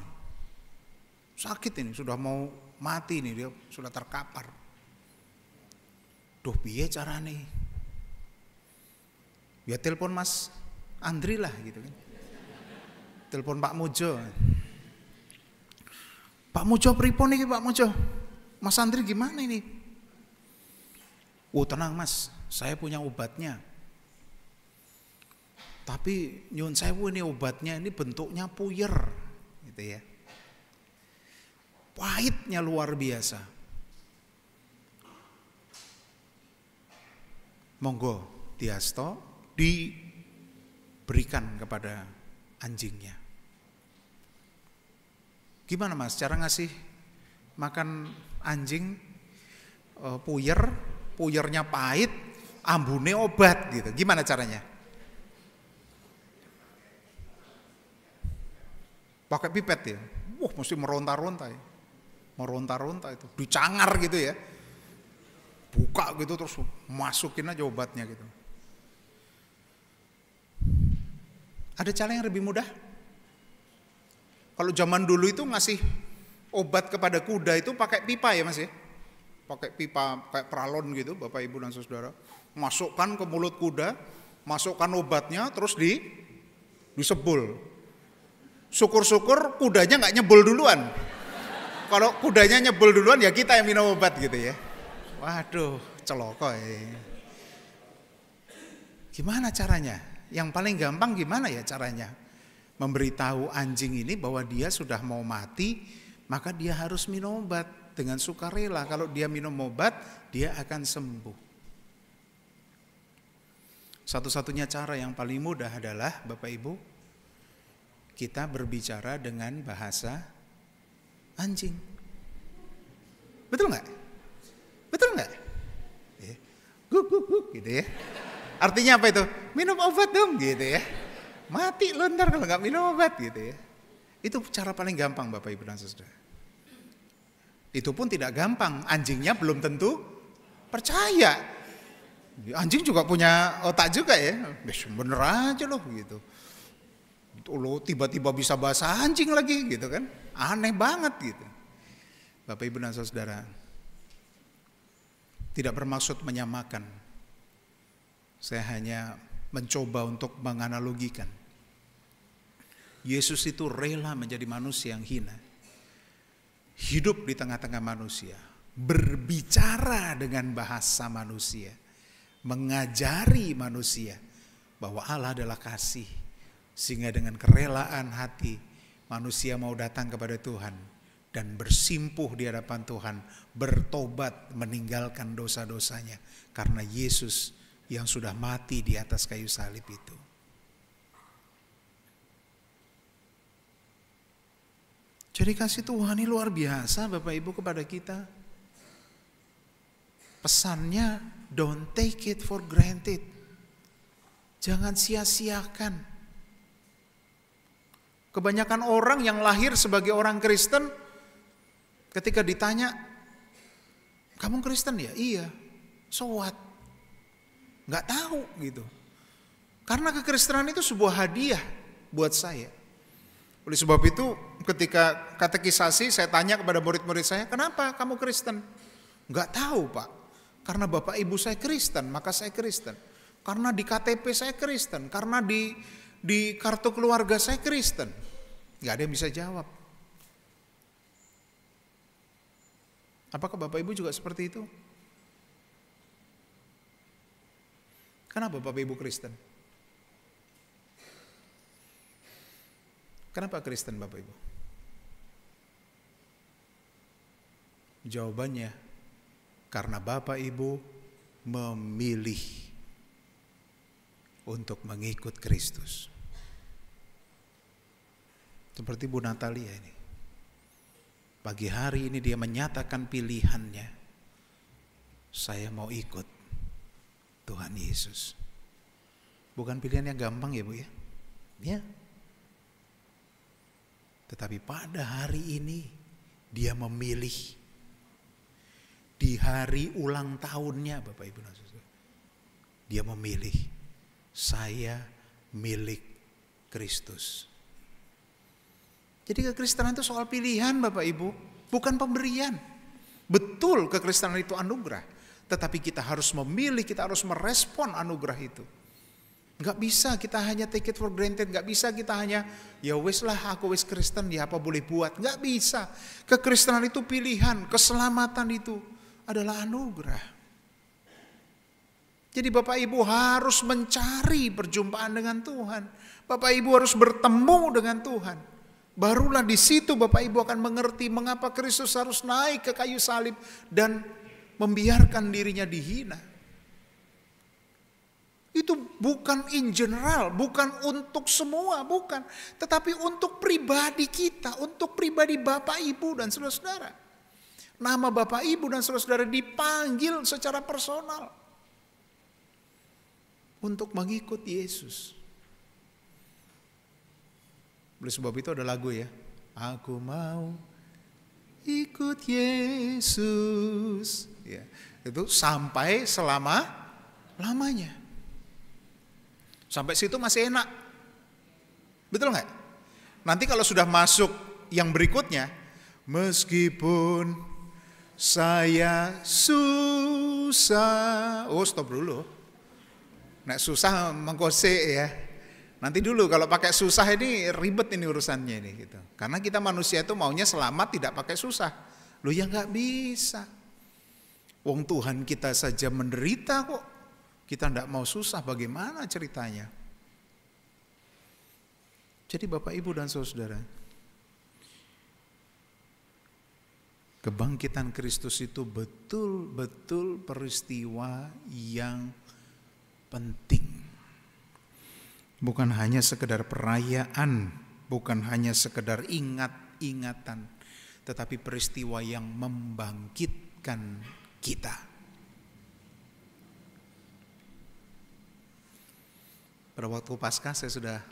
sakit ini, sudah mau mati nih, dia sudah terkapar. Duh piye carane? Ya telepon Mas Andri lah gitu kan. Telepon Pak Mujo. Pak Mujo pripun iki Pak Mujo? Mas Andri gimana ini? Oh tenang Mas, saya punya obatnya. Tapi nyun sewu ini obatnya ini bentuknya puyer gitu ya. Pahitnya luar biasa. Monggo diasto diberikan kepada anjingnya. Gimana Mas cara ngasih makan anjing puyernya pahit, ambune obat gitu. Gimana caranya? Pakai pipet ya. Wah, mesti meronta-ronta ya. mau ronta-ronta itu, dicangar gitu ya. Buka gitu terus masukin aja obatnya gitu. Ada cara yang lebih mudah? Kalau zaman dulu itu ngasih obat kepada kuda itu pakai pipa ya Mas ya? Pakai pipa kayak pralon gitu Bapak Ibu dan Saudara. Masukkan ke mulut kuda, masukkan obatnya terus disebul. Syukur-syukur kudanya nggak nyebul duluan. Kalau kudanya nyebul duluan ya kita yang minum obat gitu ya. Waduh, celoko ya. Gimana caranya? Yang paling gampang gimana ya caranya? Memberitahu anjing ini bahwa dia sudah mau mati, maka dia harus minum obat dengan sukarela. Kalau dia minum obat, dia akan sembuh. Satu-satunya cara yang paling mudah adalah Bapak Ibu, kita berbicara dengan bahasa anjing. Betul nggak? Betul nggak? Guk guk guk gitu ya. Artinya apa itu? Minum obat dong gitu ya. Mati lo ntar kalau nggak minum obat gitu ya. Itu cara paling gampang Bapak Ibu dan Saudara. Itu pun tidak gampang, anjingnya belum tentu percaya. Anjing juga punya otak juga ya. Bener aja loh gitu. Lo tiba-tiba bisa bahasa anjing lagi gitu kan. Aneh banget gitu. Bapak Ibu dan Saudara, tidak bermaksud menyamakan. Saya hanya mencoba untuk menganalogikan. Yesus itu rela menjadi manusia yang hina. Hidup di tengah-tengah manusia. Berbicara dengan bahasa manusia. Mengajari manusia bahwa Allah adalah kasih. Sehingga dengan kerelaan hati manusia mau datang kepada Tuhan. Dan bersimpuh di hadapan Tuhan. Bertobat meninggalkan dosa-dosanya. Karena Yesus yang sudah mati di atas kayu salib itu. Jadi kasih Tuhan ini luar biasa Bapak Ibu kepada kita. Pesannya, don't take it for granted. Jangan sia-siakan. Kebanyakan orang yang lahir sebagai orang Kristen, ketika ditanya, kamu Kristen ya? Iya. So what? Nggak tahu gitu. Karena kekristenan itu sebuah hadiah buat saya. Oleh sebab itu ketika katekisasi saya tanya kepada murid-murid saya, kenapa kamu Kristen? Nggak tahu Pak. Karena bapak ibu saya Kristen, maka saya Kristen. Karena di KTP saya Kristen. Karena di kartu keluarga saya Kristen. Nggak ada yang bisa jawab. Apakah bapak ibu juga seperti itu? Kenapa Bapak Ibu Kristen? Kenapa Kristen Bapak Ibu? Jawabannya, karena Bapak Ibu memilih untuk mengikut Kristus. Seperti Bu Natalia ini. Pagi hari ini dia menyatakan pilihannya. Saya mau ikut Tuhan Yesus. Bukan pilihan yang gampang ya Bu ya. Ya. Tetapi pada hari ini dia memilih. Di hari ulang tahunnya Bapak Ibu dan Saudara. Dia memilih. Saya milik Kristus. Jadi kekristenan itu soal pilihan Bapak Ibu. Bukan pemberian. Betul kekristenan itu anugerah. Tetapi kita harus memilih, kita harus merespon anugerah itu. Gak bisa kita hanya take it for granted. Gak bisa kita hanya, ya wes lah aku wes Kristen, ya apa boleh buat. Gak bisa. Kekristenan itu pilihan, keselamatan itu adalah anugerah. Jadi Bapak Ibu harus mencari perjumpaan dengan Tuhan. Bapak Ibu harus bertemu dengan Tuhan. Barulah di situ Bapak Ibu akan mengerti mengapa Kristus harus naik ke kayu salib dan membiarkan dirinya dihina. Itu bukan in general, bukan untuk semua, bukan. Tetapi untuk pribadi kita, untuk pribadi Bapak Ibu dan saudara-saudara. Nama Bapak Ibu dan saudara-saudara dipanggil secara personal. Untuk mengikut Yesus. Oleh sebab itu ada lagu ya. Aku mau ikut Yesus. Ya, itu sampai selama-lamanya. Sampai situ masih enak. Betul nggak? Nanti kalau sudah masuk yang berikutnya, meskipun saya susah. Oh, stop dulu. Nek susah mengkose ya. Nanti dulu kalau pakai susah ini ribet ini urusannya ini gitu. Karena kita manusia itu maunya selamat tidak pakai susah. Loh ya nggak bisa. Wong Tuhan kita saja menderita kok. Kita tidak mau susah, bagaimana ceritanya? Jadi Bapak Ibu dan Saudara, kebangkitan Kristus itu betul-betul peristiwa yang penting. Bukan hanya sekedar perayaan, bukan hanya sekedar ingat-ingatan, tetapi peristiwa yang membangkitkan kita. Pada waktu Paskah saya sudah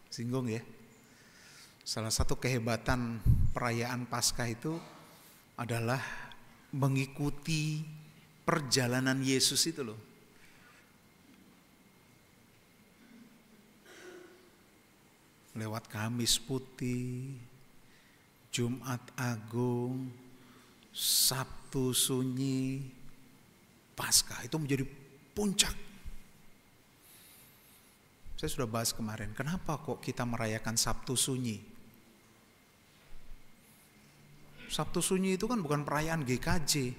singgung ya. Salah satu kehebatan perayaan Paskah itu adalah mengikuti perjalanan Yesus itu loh. Lewat Kamis Putih, Jumat Agung, Sabtu Sunyi, Paskah itu menjadi puncak. Saya sudah bahas kemarin, kenapa kok kita merayakan Sabtu Sunyi? Sabtu Sunyi itu kan bukan perayaan GKJ.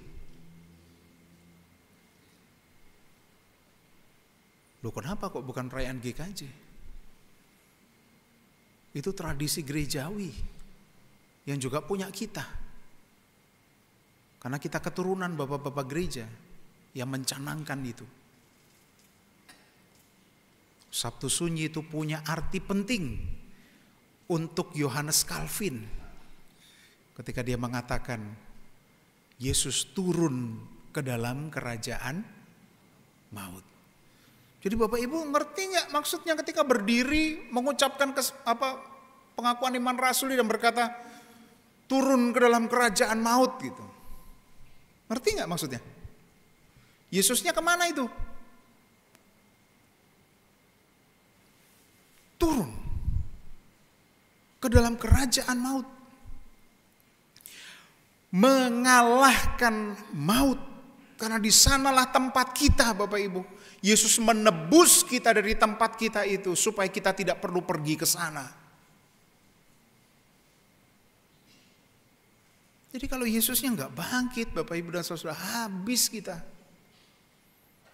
Loh kenapa kok bukan perayaan GKJ? Itu tradisi gerejawi yang juga punya kita. Karena kita keturunan bapak-bapak gereja yang mencanangkan itu. Sabtu Sunyi itu punya arti penting untuk Yohanes Calvin. Ketika dia mengatakan Yesus turun ke dalam kerajaan maut. Jadi Bapak Ibu ngerti nggak maksudnya ketika berdiri mengucapkan pengakuan iman rasuli dan berkata turun ke dalam kerajaan maut gitu. Ngerti nggak maksudnya? Yesusnya kemana itu? Turun ke dalam kerajaan maut. Mengalahkan maut. Karena di sanalah tempat kita Bapak Ibu. Yesus menebus kita dari tempat kita itu supaya kita tidak perlu pergi ke sana. Jadi kalau Yesusnya nggak bangkit Bapak Ibu dan Saudara, habis kita.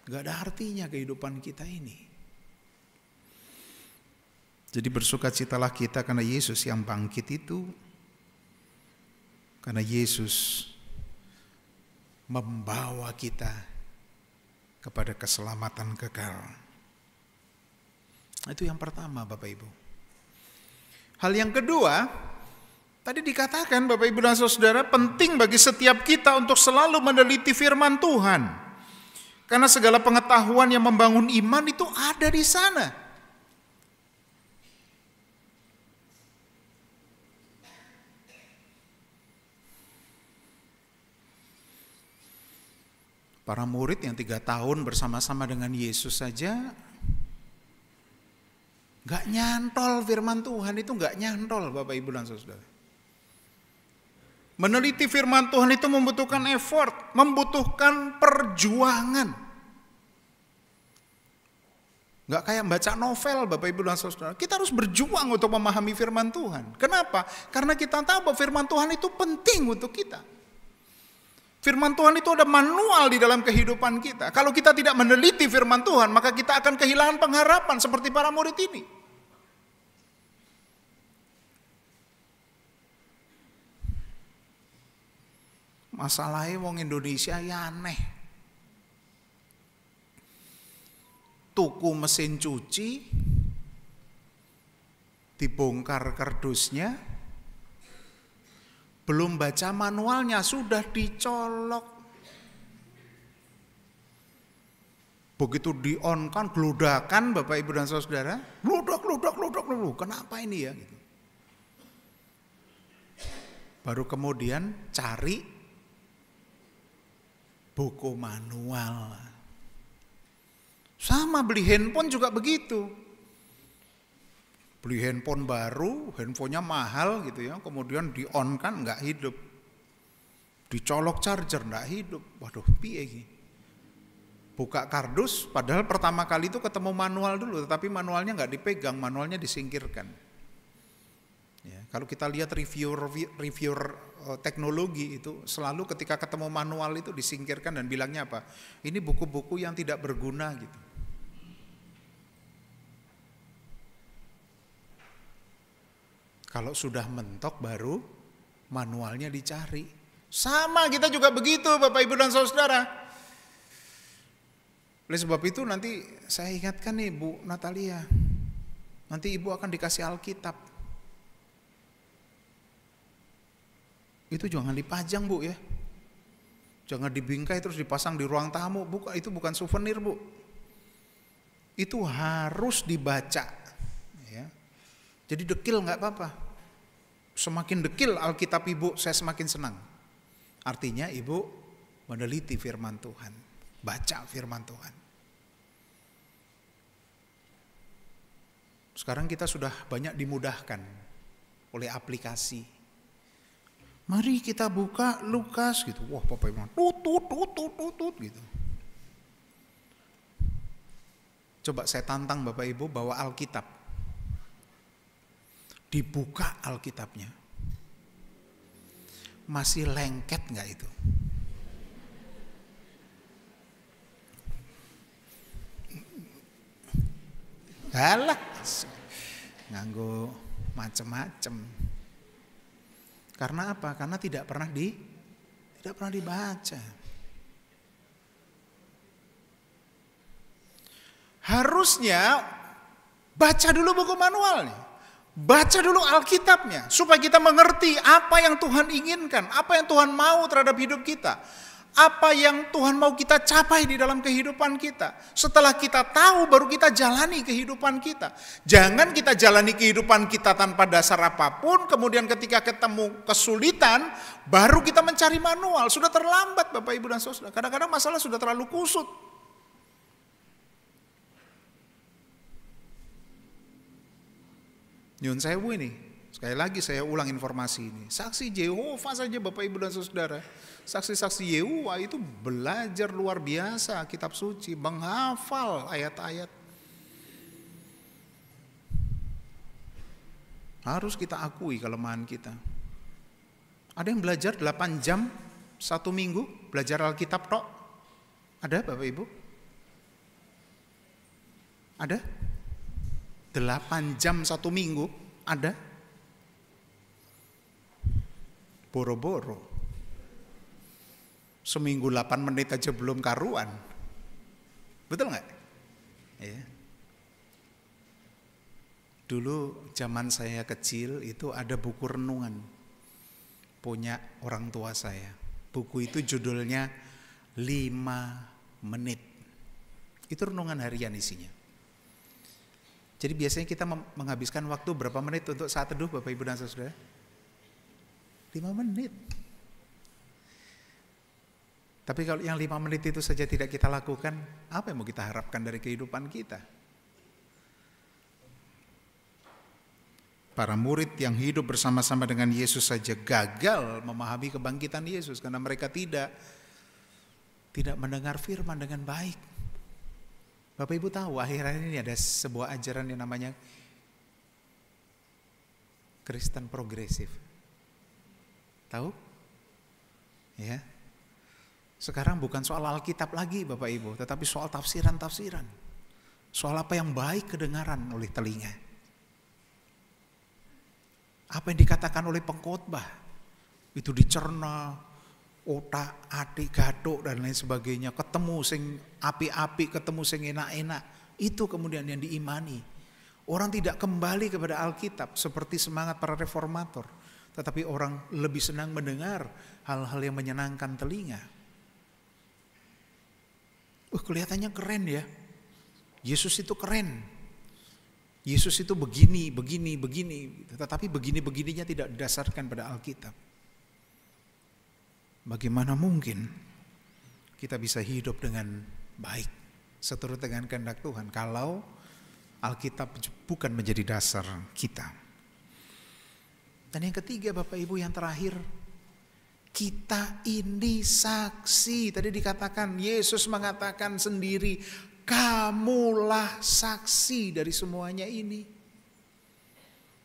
Nggak ada artinya kehidupan kita ini. Jadi bersukacitalah kita karena Yesus yang bangkit itu. Karena Yesus membawa kita kepada keselamatan kekal. Itu yang pertama Bapak Ibu. Hal yang kedua, tadi dikatakan Bapak Ibu dan Saudara, penting bagi setiap kita untuk selalu meneliti firman Tuhan. Karena segala pengetahuan yang membangun iman itu ada di sana. Para murid yang 3 tahun bersama-sama dengan Yesus saja gak nyantol firman Tuhan itu, gak nyantol Bapak Ibu dan Saudara. Meneliti firman Tuhan itu membutuhkan effort, membutuhkan perjuangan. Gak kayak baca novel Bapak Ibu dan Saudara. Kita harus berjuang untuk memahami firman Tuhan. Kenapa? Karena kita tahu bahwa firman Tuhan itu penting untuk kita. Firman Tuhan itu ada manual di dalam kehidupan kita. Kalau kita tidak meneliti firman Tuhan, maka kita akan kehilangan pengharapan seperti para murid ini. Masalahnya wong Indonesia ya aneh. Tuku mesin cuci, dibongkar kardusnya, belum baca manualnya sudah dicolok. Begitu di-on-kan, geludakan Bapak Ibu dan Saudara, gludak. Kenapa ini ya? Gitu. baru kemudian cari buku manual. Sama beli handphone juga begitu. Beli handphone baru, handphonenya mahal gitu ya, kemudian di-on kan nggak hidup. Dicolok charger nggak hidup. Waduh, piye iki? Buka kardus, padahal pertama kali itu ketemu manual dulu, tetapi manualnya nggak dipegang, manualnya disingkirkan. Ya, kalau kita lihat reviewer teknologi itu selalu ketika ketemu manual itu disingkirkan dan bilangnya apa? Ini buku-buku yang tidak berguna gitu. Kalau sudah mentok baru manualnya dicari. Sama kita juga begitu Bapak Ibu dan Saudara. Oleh sebab itu nanti saya ingatkan nih Bu Natalia, nanti Ibu akan dikasih Alkitab. Itu jangan dipajang Bu ya. Jangan dibingkai terus dipasang di ruang tamu. Itu bukan souvenir Bu. Itu harus dibaca. Ya. Jadi dekil nggak apa-apa. Semakin dekil Alkitab Ibu, saya semakin senang. Artinya Ibu meneliti firman Tuhan. Baca firman Tuhan. Sekarang kita sudah banyak dimudahkan oleh aplikasi. Mari kita buka Lukas gitu. Wah, Bapak Ibu, tutut gitu. Coba saya tantang Bapak Ibu bawa Alkitab. Dibuka Alkitabnya. Masih lengket enggak itu? Alah, nganggo macem-macem. Karena apa? Karena tidak pernah dibaca. Harusnya baca dulu buku manualnya. Baca dulu Alkitabnya supaya kita mengerti apa yang Tuhan inginkan, apa yang Tuhan mau terhadap hidup kita. Apa yang Tuhan mau kita capai di dalam kehidupan kita. Setelah kita tahu baru kita jalani kehidupan kita. Jangan kita jalani kehidupan kita tanpa dasar apapun. Kemudian ketika ketemu kesulitan baru kita mencari manual. Sudah terlambat Bapak Ibu dan Saudara. Kadang-kadang masalah sudah terlalu kusut. Nyun sewu ini. Sekali lagi saya ulang informasi ini. Saksi Yehova saja Bapak Ibu dan Saudara. Saksi-saksi Yehova itu belajar luar biasa kitab suci, menghafal ayat-ayat. Harus kita akui kelemahan kita. Ada yang belajar 8 jam 1 minggu belajar Alkitab tok? Ada Bapak Ibu? Ada? 8 jam 1 minggu? Ada? Boro-boro. Seminggu 8 menit aja belum karuan. Betul nggak? Ya. Dulu zaman saya kecil itu ada buku renungan. Punya orang tua saya. Buku itu judulnya 5 menit. Itu renungan harian isinya. Jadi biasanya kita menghabiskan waktu berapa menit untuk saat teduh Bapak Ibu dan Saudara? 5 menit. Tapi kalau yang 5 menit itu saja tidak kita lakukan, apa yang mau kita harapkan dari kehidupan kita? Para murid yang hidup bersama-sama dengan Yesus saja gagal memahami kebangkitan Yesus karena mereka tidak mendengar firman dengan baik. Bapak Ibu tahu akhir-akhir ini ada sebuah ajaran yang namanya Kristen progresif. Tahu? Ya. Sekarang bukan soal Alkitab lagi Bapak Ibu, tetapi soal tafsiran-tafsiran. Soal apa yang baik kedengaran oleh telinga. Apa yang dikatakan oleh pengkhotbah itu dicerna, otak, atik, gathuk dan lain sebagainya. Ketemu sing api-api, ketemu sing enak-enak. Itu kemudian yang diimani. Orang tidak kembali kepada Alkitab seperti semangat para reformator, tetapi orang lebih senang mendengar hal-hal yang menyenangkan telinga. Kelihatannya keren ya. Yesus itu keren. Yesus itu begini. Tetapi begini-begininya tidak didasarkan pada Alkitab. bagaimana mungkin kita bisa hidup dengan baik seturut dengan kehendak Tuhan kalau Alkitab bukan menjadi dasar kita. Dan yang ketiga Bapak Ibu, yang terakhir, kita ini saksi. Tadi dikatakan, Yesus mengatakan sendiri, kamulah saksi dari semuanya ini.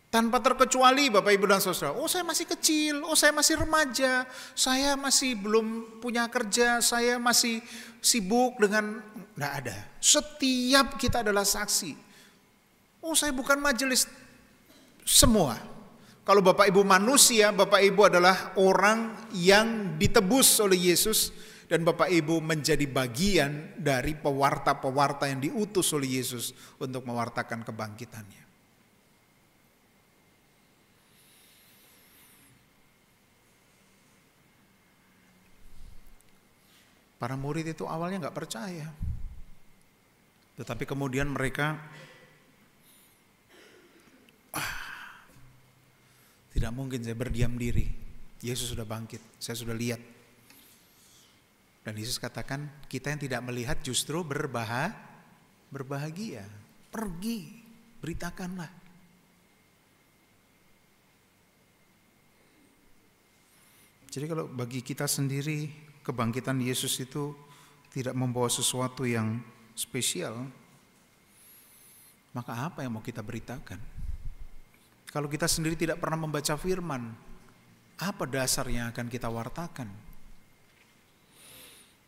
Tanpa terkecuali Bapak Ibu dan Saudara, oh saya masih kecil, oh saya masih remaja, saya masih belum punya kerja, saya masih sibuk dengan, enggak ada. Setiap kita adalah saksi. Oh saya bukan majelis, semua. Kalau Bapak Ibu manusia, Bapak Ibu adalah orang yang ditebus oleh Yesus, dan Bapak Ibu menjadi bagian dari pewarta-pewarta yang diutus oleh Yesus untuk mewartakan kebangkitannya. Para murid itu awalnya nggak percaya, tetapi kemudian mereka tidak mungkin saya berdiam diri. Yesus sudah bangkit, saya sudah lihat. Dan Yesus katakan, kita yang tidak melihat justru berbahagia. Pergi, beritakanlah. Jadi kalau bagi kita sendiri, kebangkitan Yesus itu tidak membawa sesuatu yang spesial, maka apa yang mau kita beritakan? Kalau kita sendiri tidak pernah membaca firman, apa dasar yang akan kita wartakan?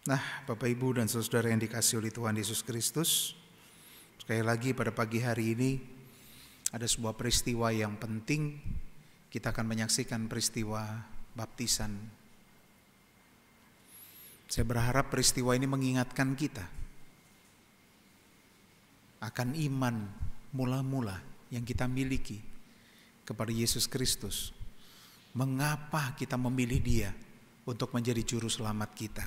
Nah, Bapak Ibu dan Saudara yang dikasihi oleh Tuhan Yesus Kristus, sekali lagi pada pagi hari ini ada sebuah peristiwa yang penting. Kita akan menyaksikan peristiwa baptisan. Saya berharap peristiwa ini mengingatkan kita akan iman mula-mula yang kita miliki kepada Yesus Kristus. Mengapa kita memilih Dia untuk menjadi juru selamat kita?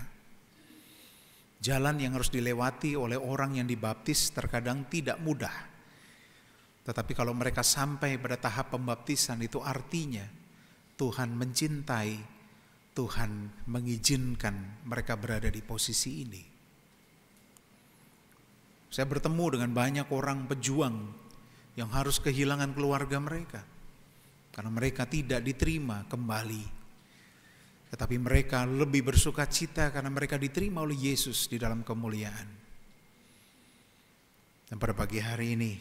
Jalan yang harus dilewati oleh orang yang dibaptis terkadang tidak mudah. Tetapi kalau mereka sampai pada tahap pembaptisan, itu artinya Tuhan mencintai, Tuhan mengizinkan mereka berada di posisi ini. Saya bertemu dengan banyak orang pejuang yang harus kehilangan keluarga mereka karena mereka tidak diterima kembali. Tetapi mereka lebih bersuka cita karena mereka diterima oleh Yesus di dalam kemuliaan. Dan pada pagi hari ini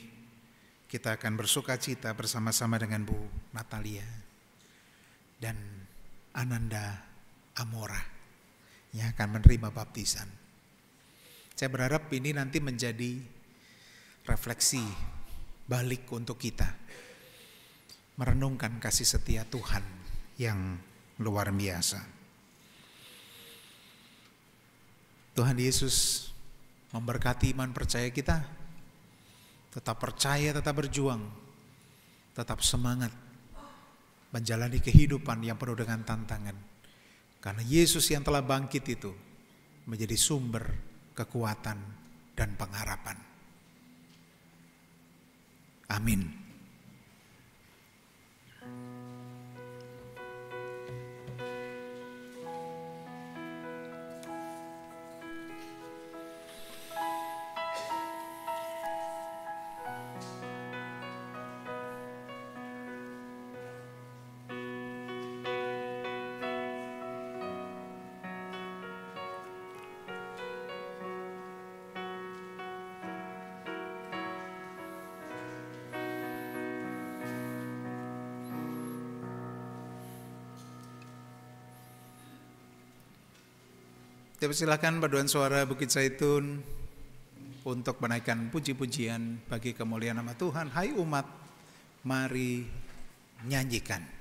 kita akan bersuka cita bersama-sama dengan Bu Natalia dan Ananda Amora yang akan menerima baptisan. Saya berharap ini nanti menjadi refleksi balik untuk kita, merenungkan kasih setia Tuhan yang luar biasa. Tuhan Yesus memberkati iman percaya kita. Tetap percaya, tetap berjuang, tetap semangat menjalani kehidupan yang penuh dengan tantangan. Karena Yesus yang telah bangkit itu menjadi sumber kekuatan dan pengharapan. Amin. Silakan paduan suara Bukit Zaitun untuk menaikkan puji-pujian bagi kemuliaan nama Tuhan. Hai umat, mari nyanyikan.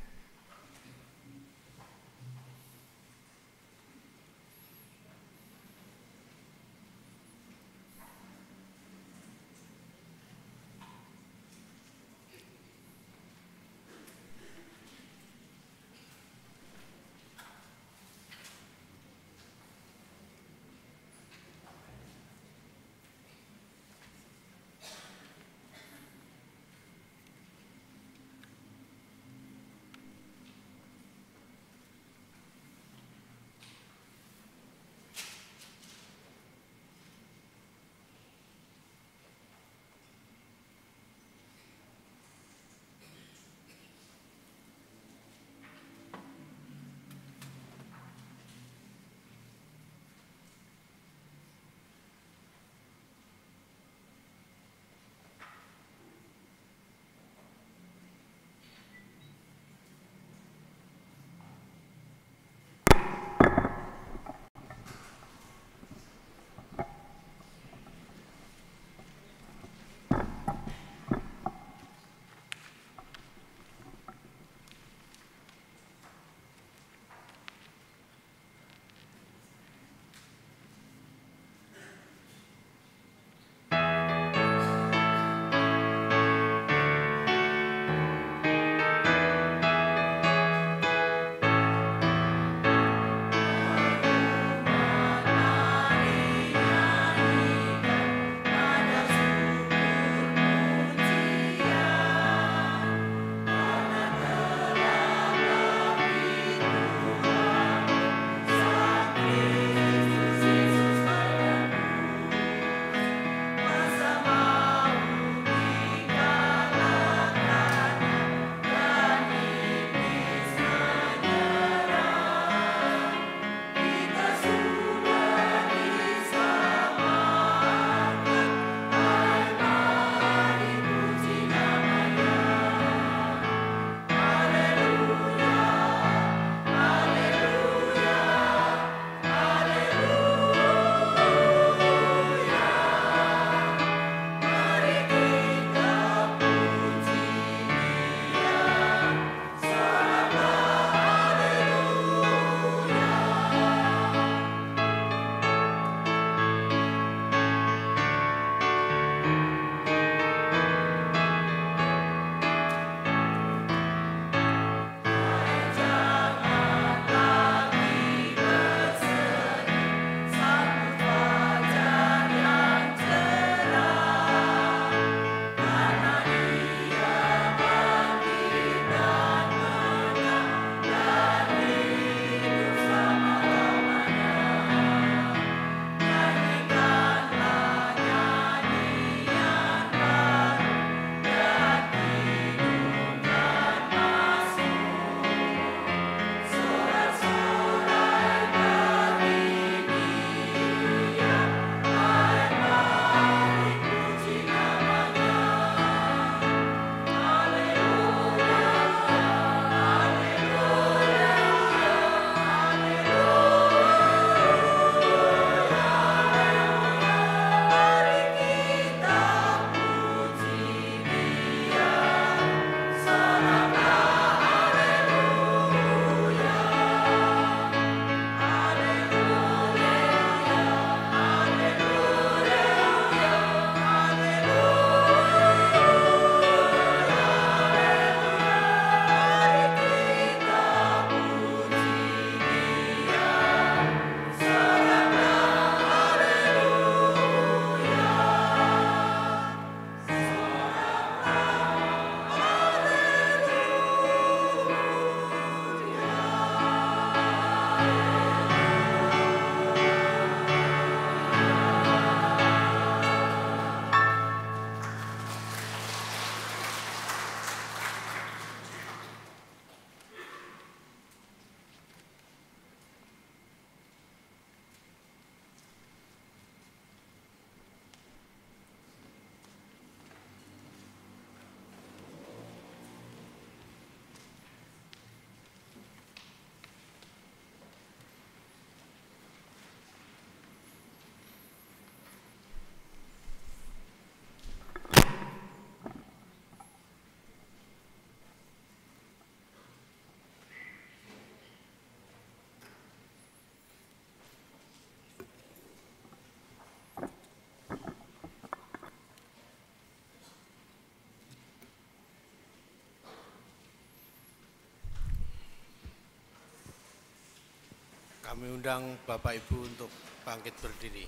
Kami undang Bapak Ibu untuk bangkit berdiri.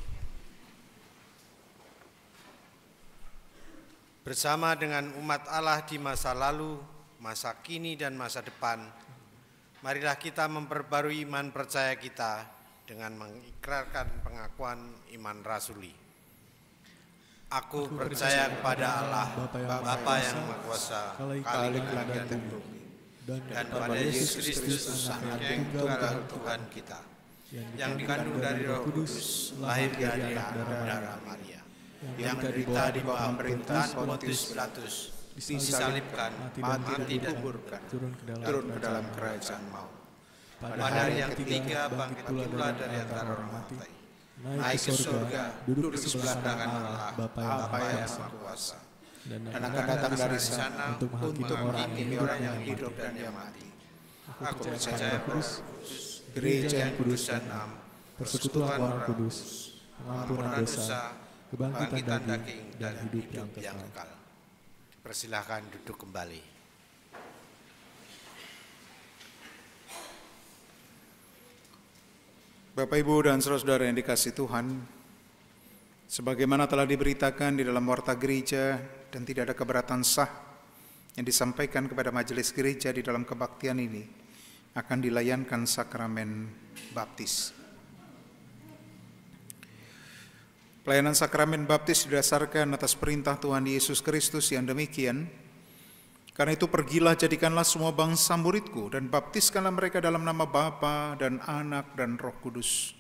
Bersama dengan umat Allah di masa lalu, masa kini dan masa depan, marilah kita memperbarui iman percaya kita dengan mengikrarkan pengakuan iman rasuli. Aku percaya kepada Allah, Bapa yang Maha Kuasa, Khalik langit dan bumi, dan pada Yesus Kristus, Anak yang tunggal Tuhan kita, yang dikandung dari Roh Kudus, lahir dari darah Maria, yang menderita di bawah pemerintahan Pontius Pilatus, disalibkan, mati dan dikuburkan, turun ke dalam kerajaan maut. Pada hari yang ketiga bangkit pula dari antara orang mati, naik ke surga, duduk di sebelah kanan Allah, Bapa yang Maha Kuasa, dan akan datang dari sana untuk menghakimi orang yang hidup dan yang mati. Aku percaya Kudus, gereja yang kudus dan am, persekutuan orang kudus, pengampunan dosa, kebangkitan daging, dan hidup yang kekal. Persilahkan duduk kembali. Bapak, Ibu, dan saudara-saudara yang dikasihi Tuhan, sebagaimana telah diberitakan di dalam warta gereja dan tidak ada keberatan sah yang disampaikan kepada majelis gereja di dalam kebaktian ini, akan dilayankan sakramen baptis. Pelayanan sakramen baptis didasarkan atas perintah Tuhan Yesus Kristus yang demikian. Karena itu pergilah, jadikanlah semua bangsa muridku, dan baptiskanlah mereka dalam nama Bapa dan Anak dan Roh Kudus.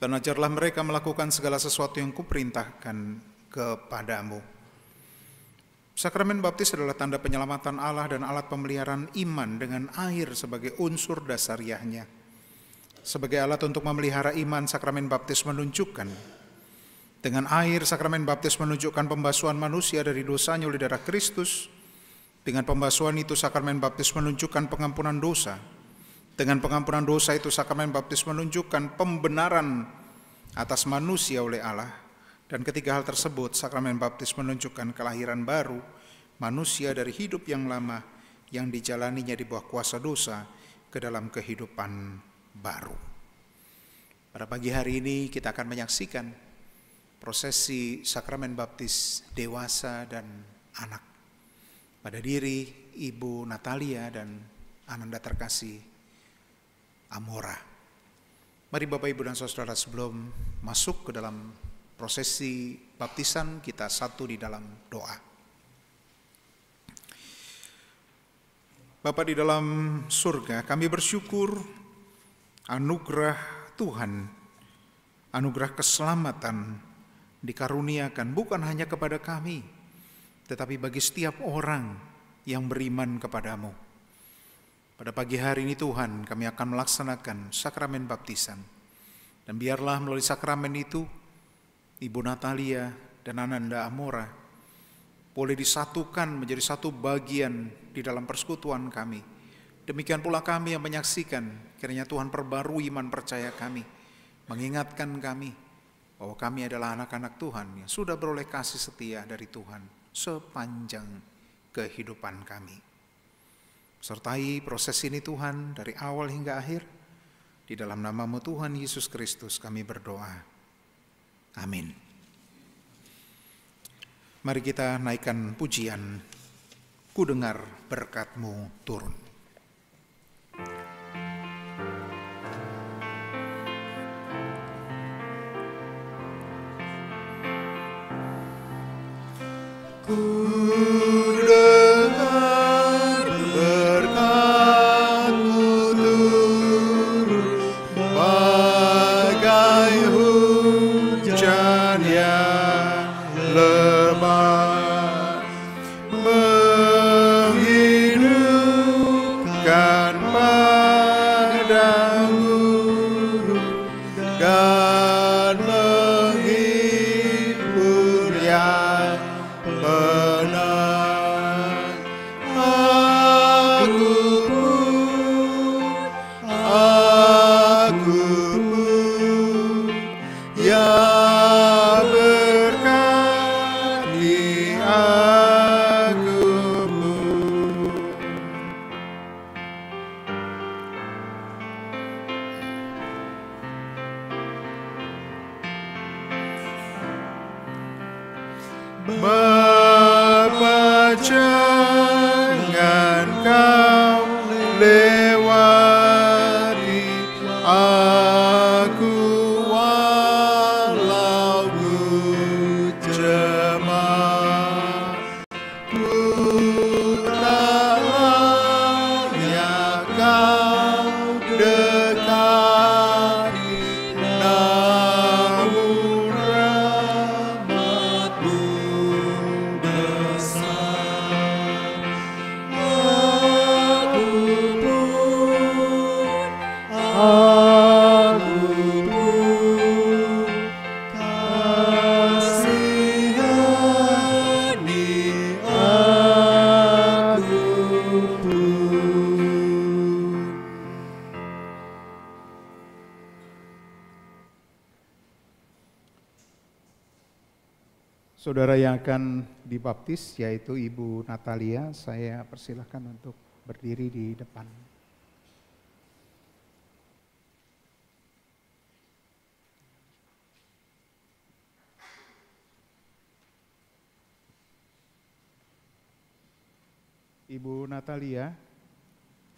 Dan ajarlah mereka melakukan segala sesuatu yang kuperintahkan kepadamu. Sakramen baptis adalah tanda penyelamatan Allah dan alat pemeliharaan iman dengan air sebagai unsur dasariahnya. Sebagai alat untuk memelihara iman, sakramen baptis menunjukkan. Dengan air, sakramen baptis menunjukkan pembasuhan manusia dari dosanya oleh darah Kristus. Dengan pembasuhan itu, sakramen baptis menunjukkan pengampunan dosa. Dengan pengampunan dosa itu, sakramen baptis menunjukkan pembenaran atas manusia oleh Allah. Dan ketiga hal tersebut, sakramen baptis menunjukkan kelahiran baru manusia dari hidup yang lama yang dijalaninya di bawah kuasa dosa ke dalam kehidupan baru. Pada pagi hari ini kita akan menyaksikan prosesi sakramen baptis dewasa dan anak. Pada diri Ibu Natalia dan Ananda terkasih Amora. Mari Bapak, Ibu, dan saudara, sebelum masuk ke dalam prosesi baptisan, kita satu di dalam doa. Bapa di dalam surga, kami bersyukur anugerah Tuhan, anugerah keselamatan dikaruniakan bukan hanya kepada kami, tetapi bagi setiap orang yang beriman kepadamu. Pada pagi hari ini Tuhan, kami akan melaksanakan sakramen baptisan. Dan biarlah melalui sakramen itu, Ibu Natalia dan Ananda Amora boleh disatukan menjadi satu bagian di dalam persekutuan kami. Demikian pula kami yang menyaksikan, kiranya Tuhan perbarui iman percaya kami, mengingatkan kami bahwa kami adalah anak-anak Tuhan yang sudah beroleh kasih setia dari Tuhan sepanjang kehidupan kami. Sertai proses ini Tuhan dari awal hingga akhir. Di dalam nama-Mu Tuhan Yesus Kristus kami berdoa. Amin. Mari kita naikkan pujian, Ku dengar berkat-Mu turun. Ku dengar berkat-Mu turun bagai hujan yang lebat, menghidupkan padang gurun dan menghibur yang benar. Bapa jangan kau lewati aku walau ku jemaah. Ku tak layak kau dekati, namun rahmat-Mu besar. Aku pun kasihani, aku pun. Saudara yang akan dibaptis yaitu Ibu Natalia, saya persilahkan untuk berdiri di depan. Ibu Natalia,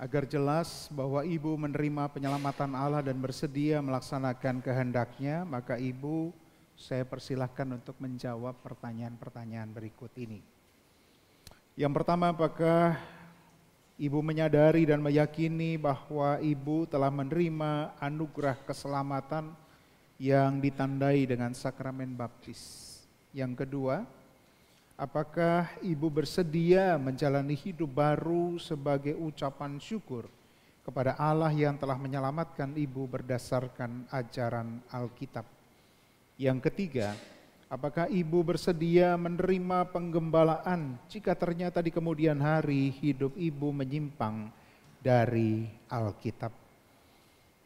agar jelas bahwa Ibu menerima penyelamatan Allah dan bersedia melaksanakan kehendak-Nya, maka Ibu saya persilahkan untuk menjawab pertanyaan-pertanyaan berikut ini. Yang pertama, apakah Ibu menyadari dan meyakini bahwa Ibu telah menerima anugerah keselamatan yang ditandai dengan sakramen baptis? Yang kedua, apakah Ibu bersedia menjalani hidup baru sebagai ucapan syukur kepada Allah yang telah menyelamatkan Ibu berdasarkan ajaran Alkitab? Yang ketiga, apakah Ibu bersedia menerima penggembalaan jika ternyata di kemudian hari hidup Ibu menyimpang dari Alkitab?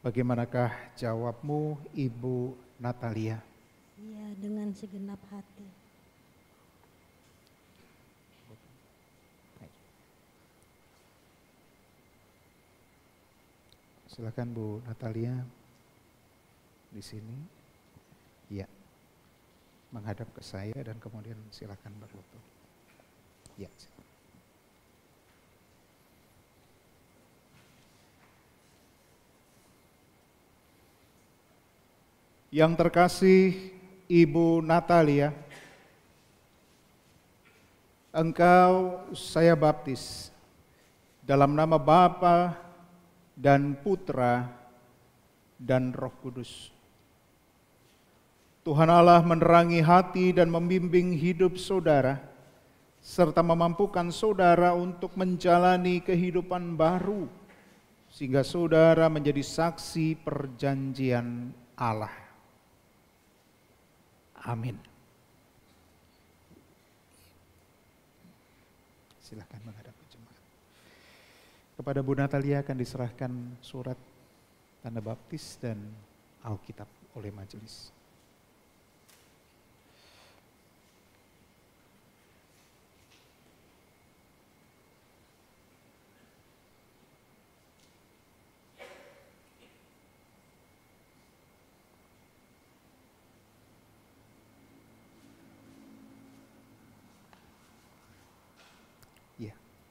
Bagaimanakah jawabmu, Ibu Natalia? Iya, dengan segenap hati. Silakan Bu Natalia di sini. Ya, menghadap ke saya dan kemudian silakan berfoto. Ya. Yang terkasih Ibu Natalia, engkau saya baptis dalam nama Bapa dan Putra dan Roh Kudus. Tuhan Allah menerangi hati dan membimbing hidup saudara, serta memampukan saudara untuk menjalani kehidupan baru, sehingga saudara menjadi saksi perjanjian Allah. Amin. Silakan menghadap ke jemaat. Kepada Bu Natalia akan diserahkan surat tanda baptis dan Alkitab oleh majelis.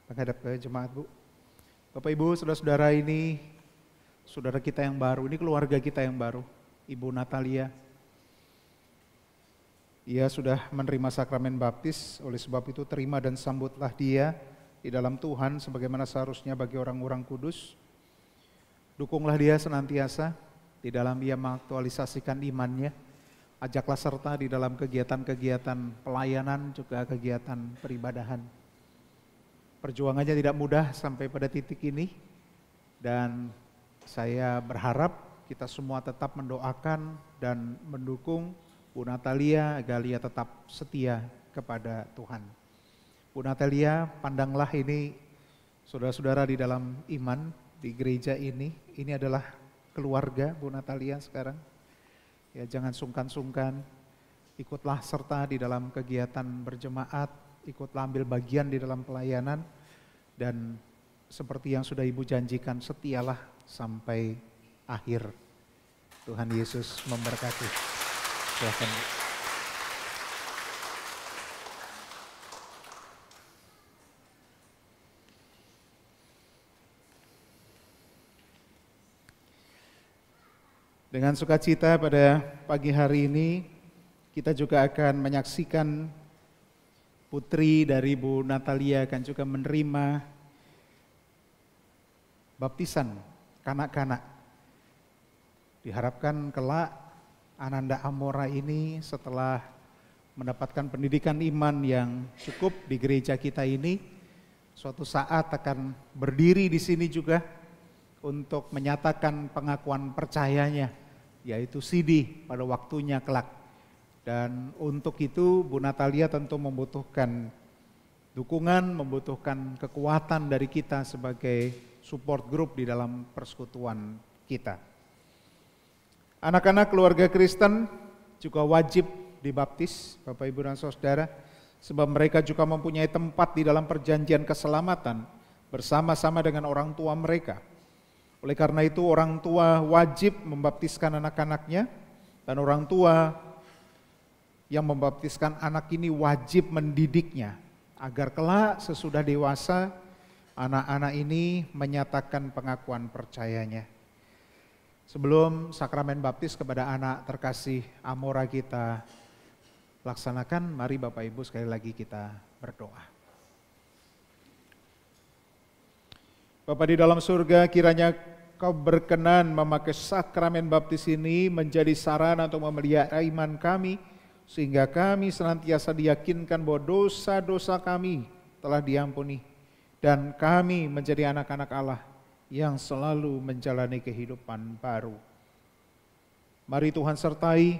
Menghadap ke jemaat, Bu. Bapak Ibu, saudara-saudara, ini saudara kita yang baru, ini keluarga kita yang baru, Ibu Natalia. Ia sudah menerima sakramen baptis, oleh sebab itu terima dan sambutlah dia di dalam Tuhan sebagaimana seharusnya bagi orang-orang kudus. Dukunglah dia senantiasa di dalam ia mengaktualisasikan imannya. Ajaklah serta di dalam kegiatan-kegiatan pelayanan juga kegiatan peribadahan. Perjuangannya tidak mudah sampai pada titik ini, dan saya berharap kita semua tetap mendoakan dan mendukung Bu Natalia agar ia tetap setia kepada Tuhan. Bu Natalia, pandanglah ini saudara-saudara di dalam iman di gereja ini adalah keluarga Bu Natalia sekarang. Ya, jangan sungkan-sungkan, ikutlah serta di dalam kegiatan berjemaat, ikutlah ambil bagian di dalam pelayanan, dan seperti yang sudah Ibu janjikan, setialah sampai akhir. Tuhan Yesus memberkati. Silakan. Dengan sukacita pada pagi hari ini kita juga akan menyaksikan putri dari Bu Natalia akan juga menerima baptisan kanak-kanak. Diharapkan kelak Ananda Amora ini setelah mendapatkan pendidikan iman yang cukup di gereja kita ini, suatu saat akan berdiri di sini juga untuk menyatakan pengakuan percayanya, yaitu sidi pada waktunya kelak. Dan untuk itu Bu Natalia tentu membutuhkan dukungan, membutuhkan kekuatan dari kita sebagai support group di dalam persekutuan kita. Anak-anak keluarga Kristen juga wajib dibaptis, Bapak Ibu dan Saudara, sebab mereka juga mempunyai tempat di dalam perjanjian keselamatan bersama-sama dengan orang tua mereka. Oleh karena itu orang tua wajib membaptiskan anak-anaknya, dan orang tua yang membaptiskan anak ini wajib mendidiknya agar kelak sesudah dewasa anak-anak ini menyatakan pengakuan percayanya. Sebelum sakramen baptis kepada anak terkasih Amora kita laksanakan, mari Bapak Ibu sekali lagi kita berdoa. Bapa di dalam surga, kiranya Kau berkenan memakai sakramen baptis ini menjadi sarana untuk memelihara iman kami, sehingga kami senantiasa diyakinkan bahwa dosa-dosa kami telah diampuni, dan kami menjadi anak-anak Allah yang selalu menjalani kehidupan baru. Mari Tuhan sertai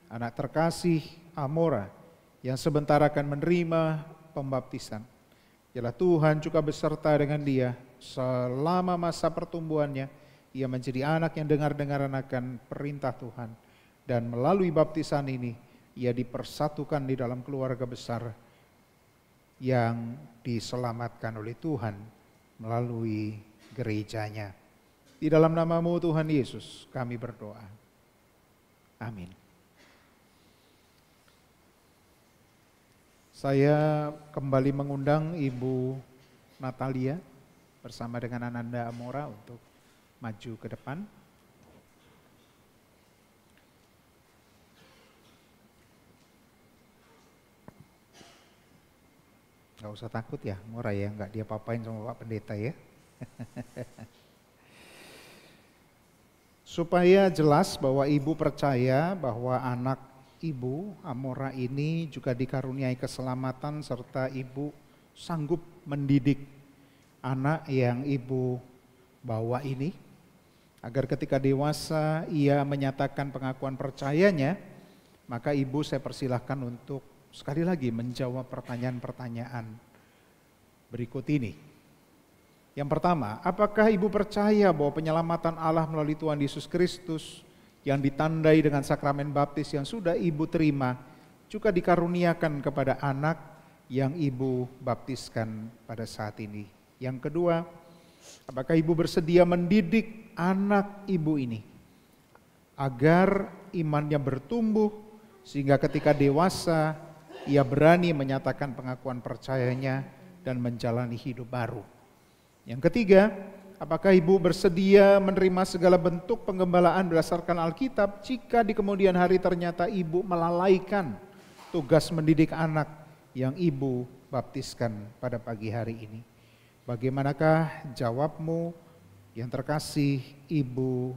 anak terkasih Amora yang sebentar akan menerima pembaptisan. Biarlah Tuhan juga beserta dengan dia selama masa pertumbuhannya, ia menjadi anak yang dengar-dengaran akan perintah Tuhan. Dan melalui baptisan ini, ia dipersatukan di dalam keluarga besar yang diselamatkan oleh Tuhan melalui gerejanya. Di dalam nama-Mu Tuhan Yesus kami berdoa. Amin. Saya kembali mengundang Ibu Natalia bersama dengan Ananda Amora untuk maju ke depan. Gak usah takut ya, Amora ya, gak dia papain sama Pak Pendeta ya. Supaya jelas bahwa Ibu percaya bahwa anak Ibu Amora ini juga dikaruniai keselamatan, serta Ibu sanggup mendidik anak yang Ibu bawa ini, agar ketika dewasa ia menyatakan pengakuan percayanya, maka Ibu saya persilahkan untuk sekali lagi menjawab pertanyaan-pertanyaan berikut ini. Yang pertama, apakah Ibu percaya bahwa penyelamatan Allah melalui Tuhan Yesus Kristus yang ditandai dengan sakramen baptis yang sudah Ibu terima juga dikaruniakan kepada anak yang Ibu baptiskan pada saat ini? Yang kedua, apakah Ibu bersedia mendidik anak Ibu ini agar imannya bertumbuh sehingga ketika dewasa ia berani menyatakan pengakuan percayanya dan menjalani hidup baru? Yang ketiga, apakah Ibu bersedia menerima segala bentuk penggembalaan berdasarkan Alkitab jika di kemudian hari ternyata Ibu melalaikan tugas mendidik anak yang Ibu baptiskan pada pagi hari ini? Bagaimanakah jawabmu yang terkasih Ibu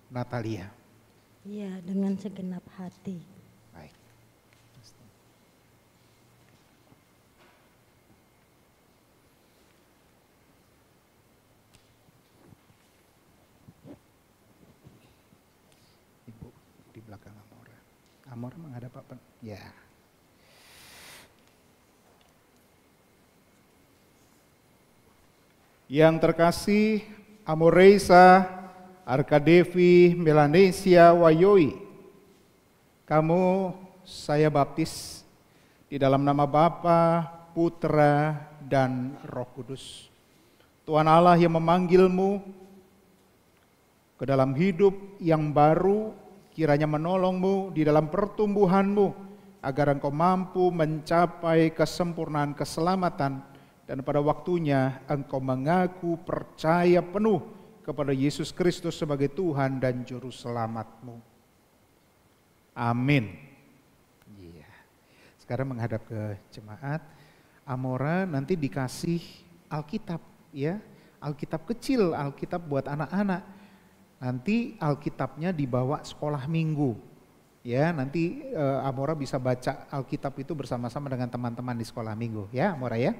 Natalia? Iya, dengan segenap hati. Baik. Ibu di belakang Amora. Amora menghadap Pak. Ya. Yang terkasih Amoreisa Arkadevi Melanesia Wayoi, kamu saya baptis di dalam nama Bapa, Putra, dan Roh Kudus. Tuhan Allah yang memanggilmu ke dalam hidup yang baru, kiranya menolongmu di dalam pertumbuhanmu agar engkau mampu mencapai kesempurnaan keselamatan, dan pada waktunya engkau mengaku percaya penuh kepada Yesus Kristus sebagai Tuhan dan Juru Selamatmu. Amin. Iya. Sekarang menghadap ke jemaat. Amora nanti dikasih Alkitab, ya, Alkitab kecil, Alkitab buat anak-anak. Nanti Alkitabnya dibawa sekolah minggu, ya. Nanti Amora bisa baca Alkitab itu bersama-sama dengan teman-teman di sekolah minggu, ya, Amora ya.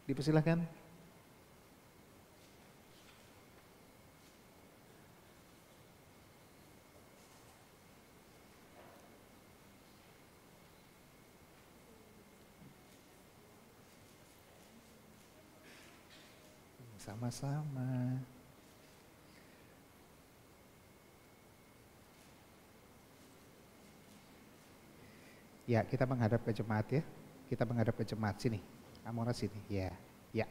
Dipersilahkan. Sama-sama. Ya, kita menghadap ke jemaat ya. Kita menghadap ke jemaat sini. Amora sini. Ya, ya.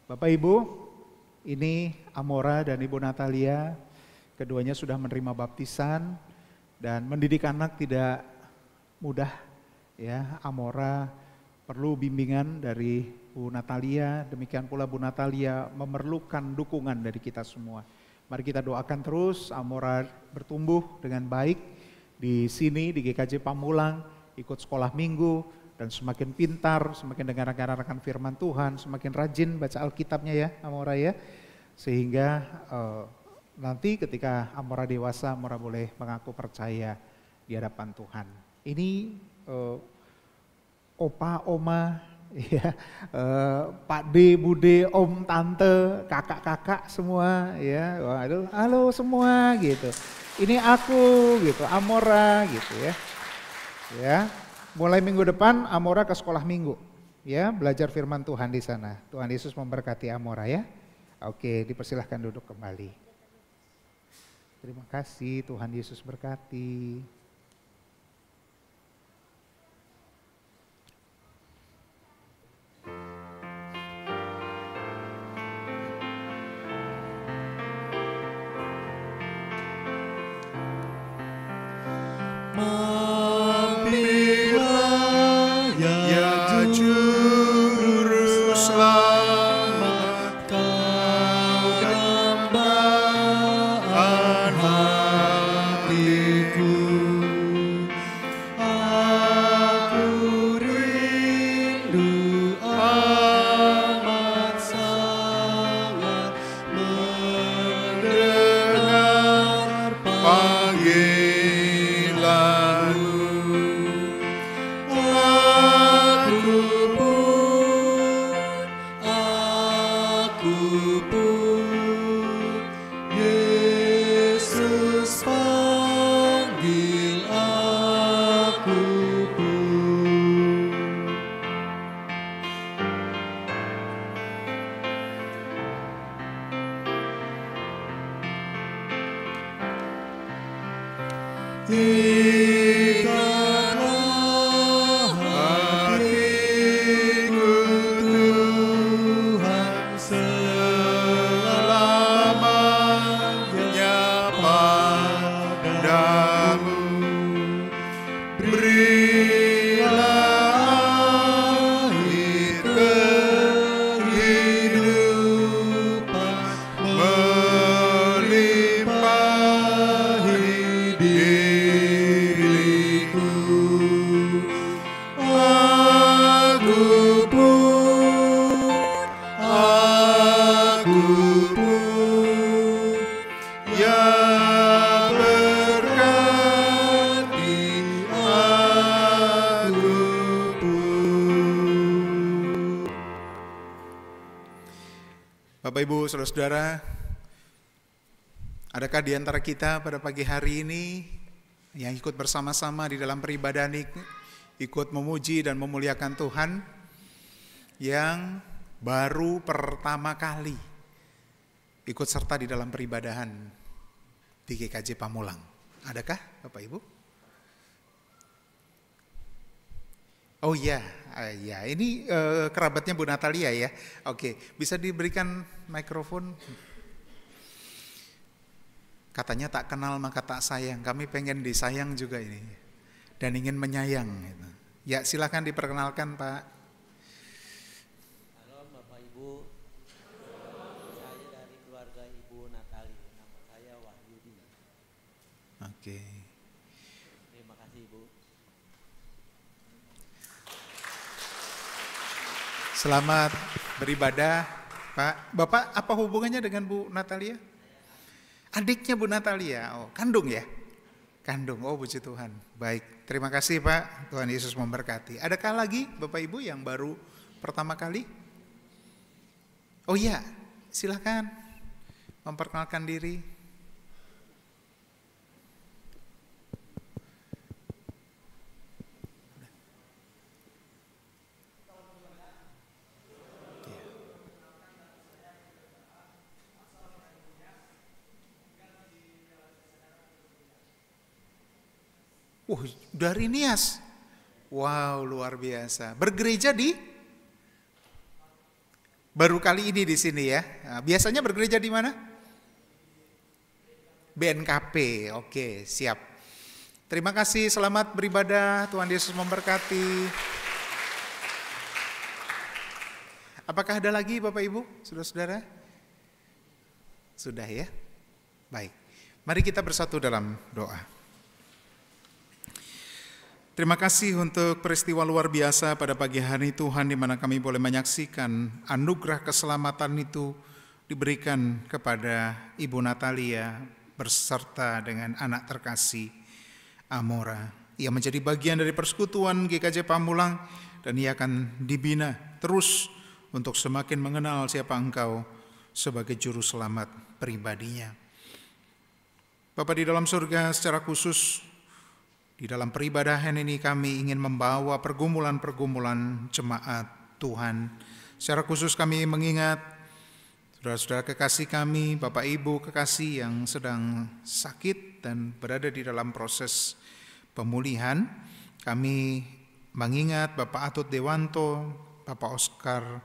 Bapak Ibu, ini Amora dan Ibu Natalia. Keduanya sudah menerima baptisan dan mendidik anak tidak mudah. Ya, Amora perlu bimbingan dari Bu Natalia, demikian pula Bu Natalia memerlukan dukungan dari kita semua. Mari kita doakan terus Amora bertumbuh dengan baik di sini di GKJ Pamulang, ikut sekolah minggu dan semakin pintar, semakin dengarkan firman Tuhan, semakin rajin baca Alkitabnya ya Amora ya. Sehingga nanti ketika Amora dewasa, Amora boleh mengaku percaya di hadapan Tuhan. Ini opa, oma, ya, Pak D, Bude, Om, Tante, kakak-kakak semua, ya, waduh, halo semua, gitu. Ini aku, gitu, Amora, gitu ya. Ya, mulai minggu depan Amora ke sekolah minggu, ya, belajar firman Tuhan di sana. Tuhan Yesus memberkati Amora ya. Oke, dipersilahkan duduk kembali. Terima kasih, Tuhan Yesus berkati. Mampirlah ya Juru Selamat, Kau dambaan hatiku. Aku rindu amat sangat mendengar panggilan. Ikatlah hatiku Tuhan selamanya padamu. Berilah air kehidupan melimpahi diriku. Aku pun yang berkati aku pun. Bapak Ibu Saudara-saudara, adakah di antara kita pada pagi hari ini yang ikut bersama-sama di dalam peribadahan ini, ikut memuji dan memuliakan Tuhan, yang baru pertama kali ikut serta di dalam peribadahan di GKJ Pamulang? Adakah Bapak Ibu? Oh iya, ya ini kerabatnya Bu Natalia ya. Oke, bisa diberikan mikrofon. Katanya tak kenal maka tak sayang. Kami pengen disayang juga ini dan ingin menyayang. Ya silakan diperkenalkan Pak. Halo Bapak Ibu, saya dari keluarga Ibu Natalia. Oke. Terima kasih Ibu. Selamat beribadah, Pak. Bapak apa hubungannya dengan Bu Natalia? Adiknya Bu Natalia. Oh, kandung ya? Kandung. Oh, puji Tuhan. Baik. Terima kasih Pak. Tuhan Yesus memberkati. Adakah lagi Bapak Ibu yang baru pertama kali? Oh iya, silakan memperkenalkan diri. Dari Nias. Wow, luar biasa. Bergereja di? Baru kali ini di sini ya. Nah, biasanya bergereja di mana? BNKP. Oke, siap. Terima kasih, selamat beribadah. Tuhan Yesus memberkati. Apakah ada lagi Bapak Ibu, saudara-saudara? Sudah ya? Baik. Mari kita bersatu dalam doa. Terima kasih untuk peristiwa luar biasa pada pagi hari Tuhan, di mana kami boleh menyaksikan anugerah keselamatan itu diberikan kepada Ibu Natalia berserta dengan anak terkasih Amora. Ia menjadi bagian dari persekutuan GKJ Pamulang dan ia akan dibina terus untuk semakin mengenal siapa Engkau sebagai juru selamat pribadinya. Bapa di dalam surga, secara khusus di dalam peribadahan ini kami ingin membawa pergumulan-pergumulan jemaat Tuhan. Secara khusus kami mengingat saudara-saudara kekasih kami, Bapak Ibu kekasih yang sedang sakit dan berada di dalam proses pemulihan. Kami mengingat Bapak Atut Dewanto, Bapak Oscar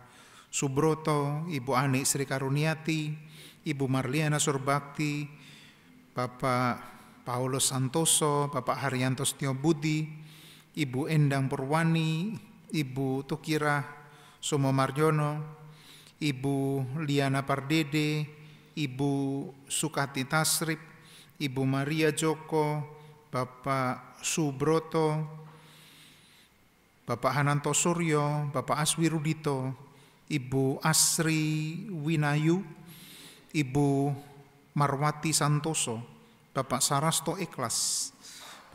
Subroto, Ibu Ani Sri Karuniati, Ibu Marliana Surbakti, Bapak Paulus Santoso, Bapak Haryanto Setio Budi, Ibu Endang Purwani, Ibu Tukira Sumo Marjono, Ibu Liana Pardede, Ibu Sukati Tasrip, Ibu Maria Joko, Bapak Subroto, Bapak Hananto Suryo, Bapak Aswi Rudito, Ibu Asri Winayu, Ibu Marwati Santoso, Bapak Sarasto Ikhlas,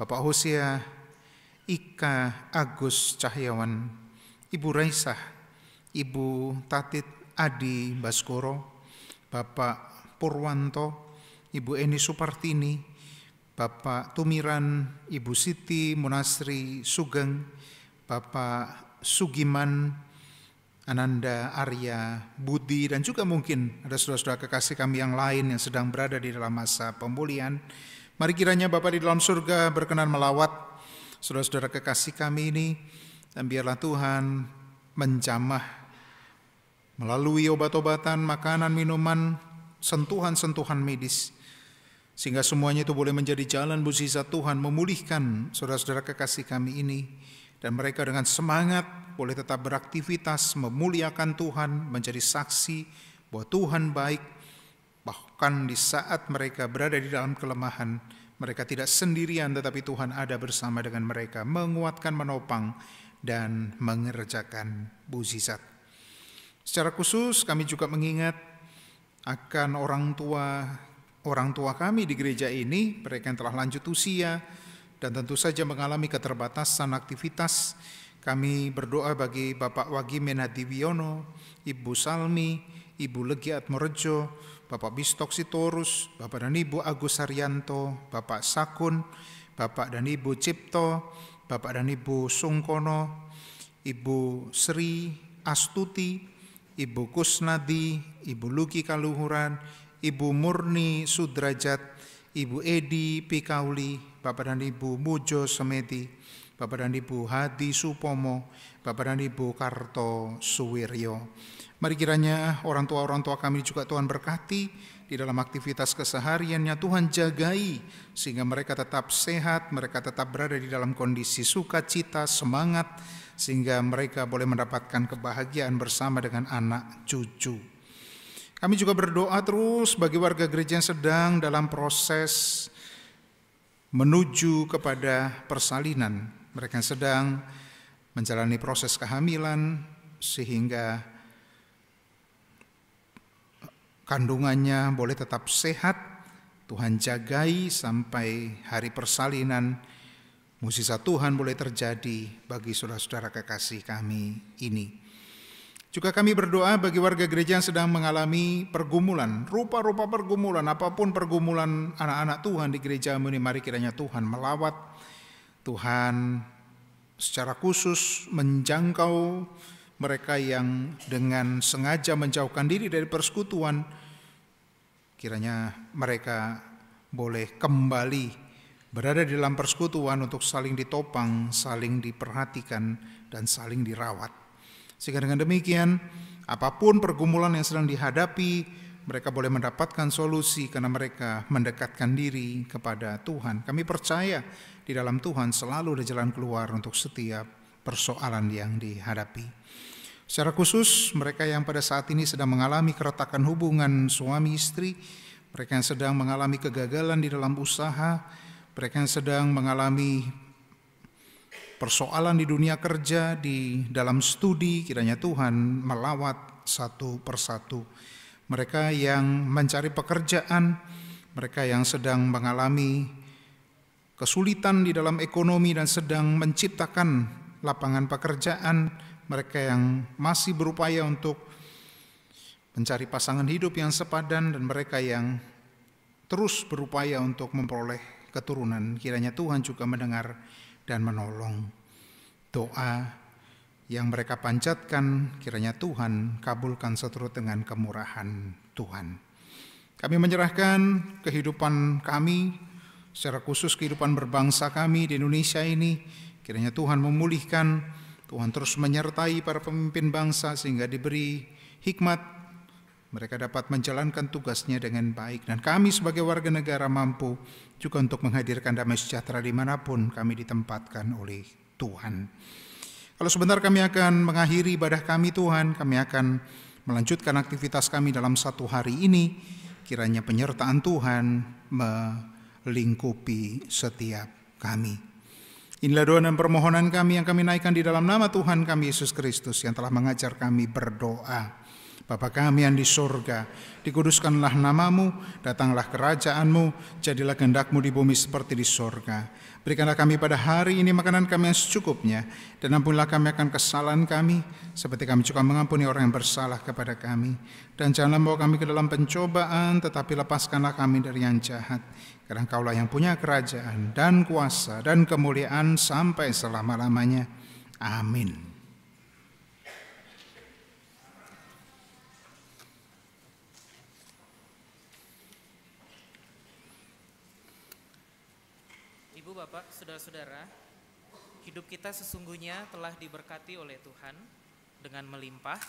Bapak Hosea Ika Agus Cahyawan, Ibu Raisah, Ibu Tatit Adi Baskoro, Bapak Purwanto, Ibu Eni Supartini, Bapak Tumiran, Ibu Siti Munasri Sugeng, Bapak Sugiman, Ananda Arya Budi, dan juga mungkin ada saudara-saudara kekasih kami yang lain yang sedang berada di dalam masa pemulihan. Mari kiranya Bapa di dalam surga berkenan melawat saudara-saudara kekasih kami ini, dan biarlah Tuhan menjamah melalui obat-obatan, makanan, minuman, sentuhan-sentuhan medis, sehingga semuanya itu boleh menjadi jalan mukjizat Tuhan memulihkan saudara-saudara kekasih kami ini, dan mereka dengan semangat boleh tetap beraktivitas memuliakan Tuhan, menjadi saksi bahwa Tuhan baik. Bahkan di saat mereka berada di dalam kelemahan, mereka tidak sendirian, tetapi Tuhan ada bersama dengan mereka, menguatkan, menopang, dan mengerjakan mukjizat. Secara khusus kami juga mengingat akan orang tua kami di gereja ini, mereka yang telah lanjut usia dan tentu saja mengalami keterbatasan aktivitas. Kami berdoa bagi Bapak Wagi Menadiviono, Ibu Salmi, Ibu Legi Atmorejo, Bapak Bistok Sitorus, Bapak dan Ibu Agus Haryanto, Bapak Sakun, Bapak dan Ibu Cipto, Bapak dan Ibu Sungkono, Ibu Sri Astuti, Ibu Kusnadi, Ibu Luki Kaluhuran, Ibu Murni Sudrajat, Ibu Edi Pikauli, Bapak dan Ibu Mujo Semedi, Bapak dan Ibu Hadi Supomo, Bapak dan Ibu Karto Suwiryo. Mari kiranya orang tua kami juga Tuhan berkati di dalam aktivitas kesehariannya, Tuhan jagai sehingga mereka tetap sehat, mereka tetap berada di dalam kondisi sukacita, semangat, sehingga mereka boleh mendapatkan kebahagiaan bersama dengan anak cucu. Kami juga berdoa terus bagi warga gereja yang sedang dalam proses menuju kepada persalinan. Mereka sedang menjalani proses kehamilan sehingga kandungannya boleh tetap sehat. Tuhan jagai sampai hari persalinan. Mukjizat Tuhan boleh terjadi bagi saudara-saudara kekasih kami ini. Juga kami berdoa bagi warga gereja yang sedang mengalami pergumulan, rupa-rupa pergumulan, apapun pergumulan anak-anak Tuhan di gereja ini, mari kiranya Tuhan melawat. Tuhan secara khusus menjangkau mereka yang dengan sengaja menjauhkan diri dari persekutuan. Kiranya mereka boleh kembali berada di dalam persekutuan untuk saling ditopang, saling diperhatikan, dan saling dirawat. Sehingga dengan demikian, apapun pergumulan yang sedang dihadapi, mereka boleh mendapatkan solusi karena mereka mendekatkan diri kepada Tuhan. Kami percaya di dalam Tuhan selalu ada jalan keluar untuk setiap persoalan yang dihadapi. Secara khusus, mereka yang pada saat ini sedang mengalami keretakan hubungan suami istri, mereka yang sedang mengalami kegagalan di dalam usaha, mereka yang sedang mengalami persoalan di dunia kerja, di dalam studi, kiranya Tuhan melawat satu persatu. Mereka yang mencari pekerjaan, mereka yang sedang mengalami kesulitan di dalam ekonomi dan sedang menciptakan lapangan pekerjaan, mereka yang masih berupaya untuk mencari pasangan hidup yang sepadan, dan mereka yang terus berupaya untuk memperoleh keturunan, kiranya Tuhan juga mendengar dan menolong. Doa yang mereka panjatkan, kiranya Tuhan kabulkan seturut dengan kemurahan Tuhan. Kami menyerahkan kehidupan kami, secara khusus kehidupan berbangsa kami di Indonesia ini, kiranya Tuhan memulihkan, Tuhan terus menyertai para pemimpin bangsa sehingga diberi hikmat, mereka dapat menjalankan tugasnya dengan baik. Dan kami sebagai warga negara mampu juga untuk menghadirkan damai sejahtera dimanapun kami ditempatkan oleh Tuhan. Kalau sebentar kami akan mengakhiri ibadah kami Tuhan, kami akan melanjutkan aktivitas kami dalam satu hari ini. Kiranya penyertaan Tuhan melingkupi setiap kami. Inilah doa dan permohonan kami yang kami naikkan di dalam nama Tuhan kami Yesus Kristus yang telah mengajar kami berdoa. Bapa kami yang di surga, dikuduskanlah namamu, datanglah kerajaanmu, jadilah kehendak-mu di bumi seperti di surga. Berikanlah kami pada hari ini makanan kami yang secukupnya, dan ampunilah kami akan kesalahan kami, seperti kami juga mengampuni orang yang bersalah kepada kami. Dan janganlah membawa kami ke dalam pencobaan, tetapi lepaskanlah kami dari yang jahat. Karena Engkaulah yang punya kerajaan dan kuasa dan kemuliaan sampai selama-lamanya. Amin. Bapak, saudara-saudara, hidup kita sesungguhnya telah diberkati oleh Tuhan dengan melimpah.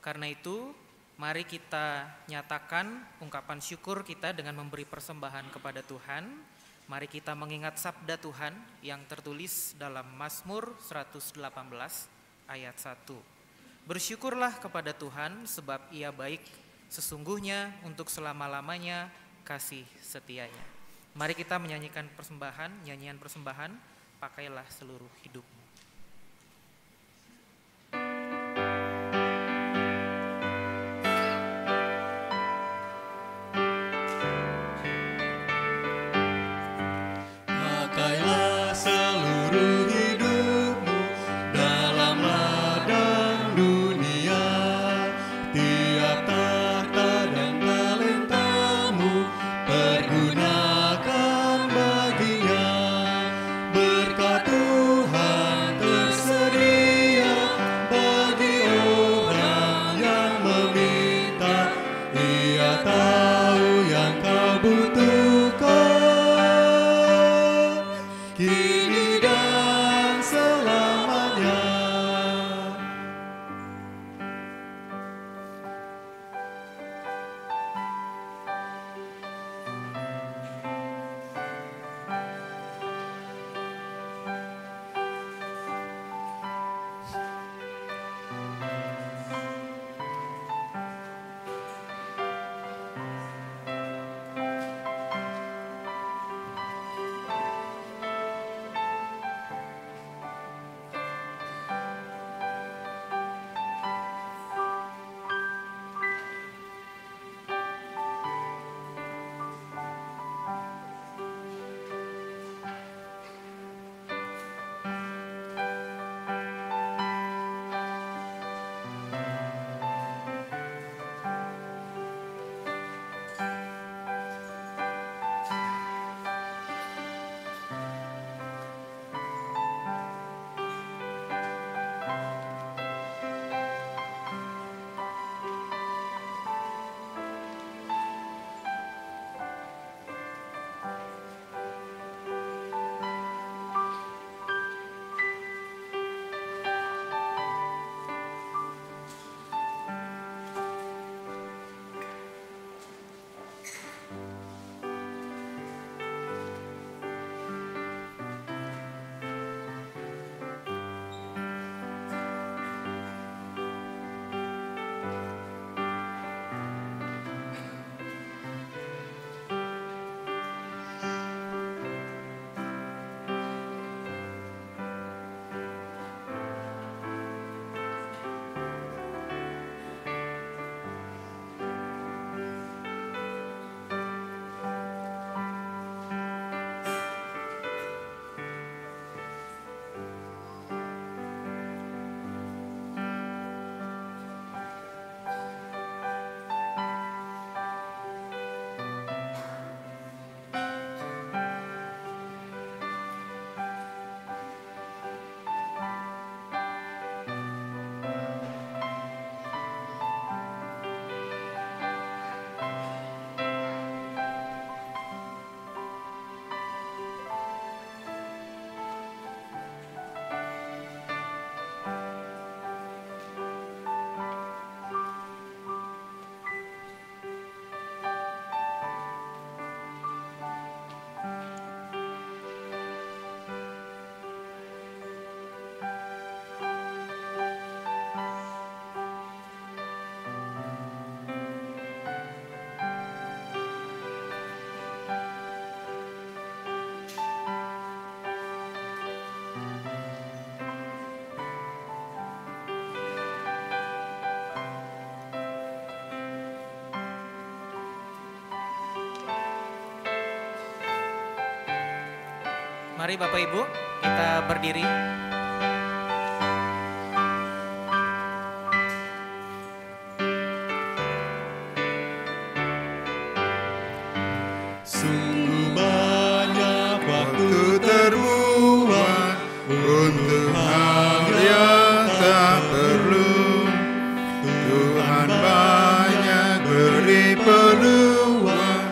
Karena itu, mari kita nyatakan ungkapan syukur kita dengan memberi persembahan kepada Tuhan. Mari kita mengingat sabda Tuhan yang tertulis dalam Mazmur 118 ayat 1. Bersyukurlah kepada Tuhan sebab Ia baik, sesungguhnya untuk selama-lamanya kasih setianya. Mari kita menyanyikan persembahan, nyanyian persembahan, pakailah seluruh hidupmu. Pakailah seluruh hidupmu dalam ladang dunia, tiap tahta dan talentamu pergunakan baginya. Berkat Tuhan Mari Bapak Ibu, kita berdiri. Sungguh banyak waktu terbuang untuk hal yang tak perlu. Tuhan banyak beri peluang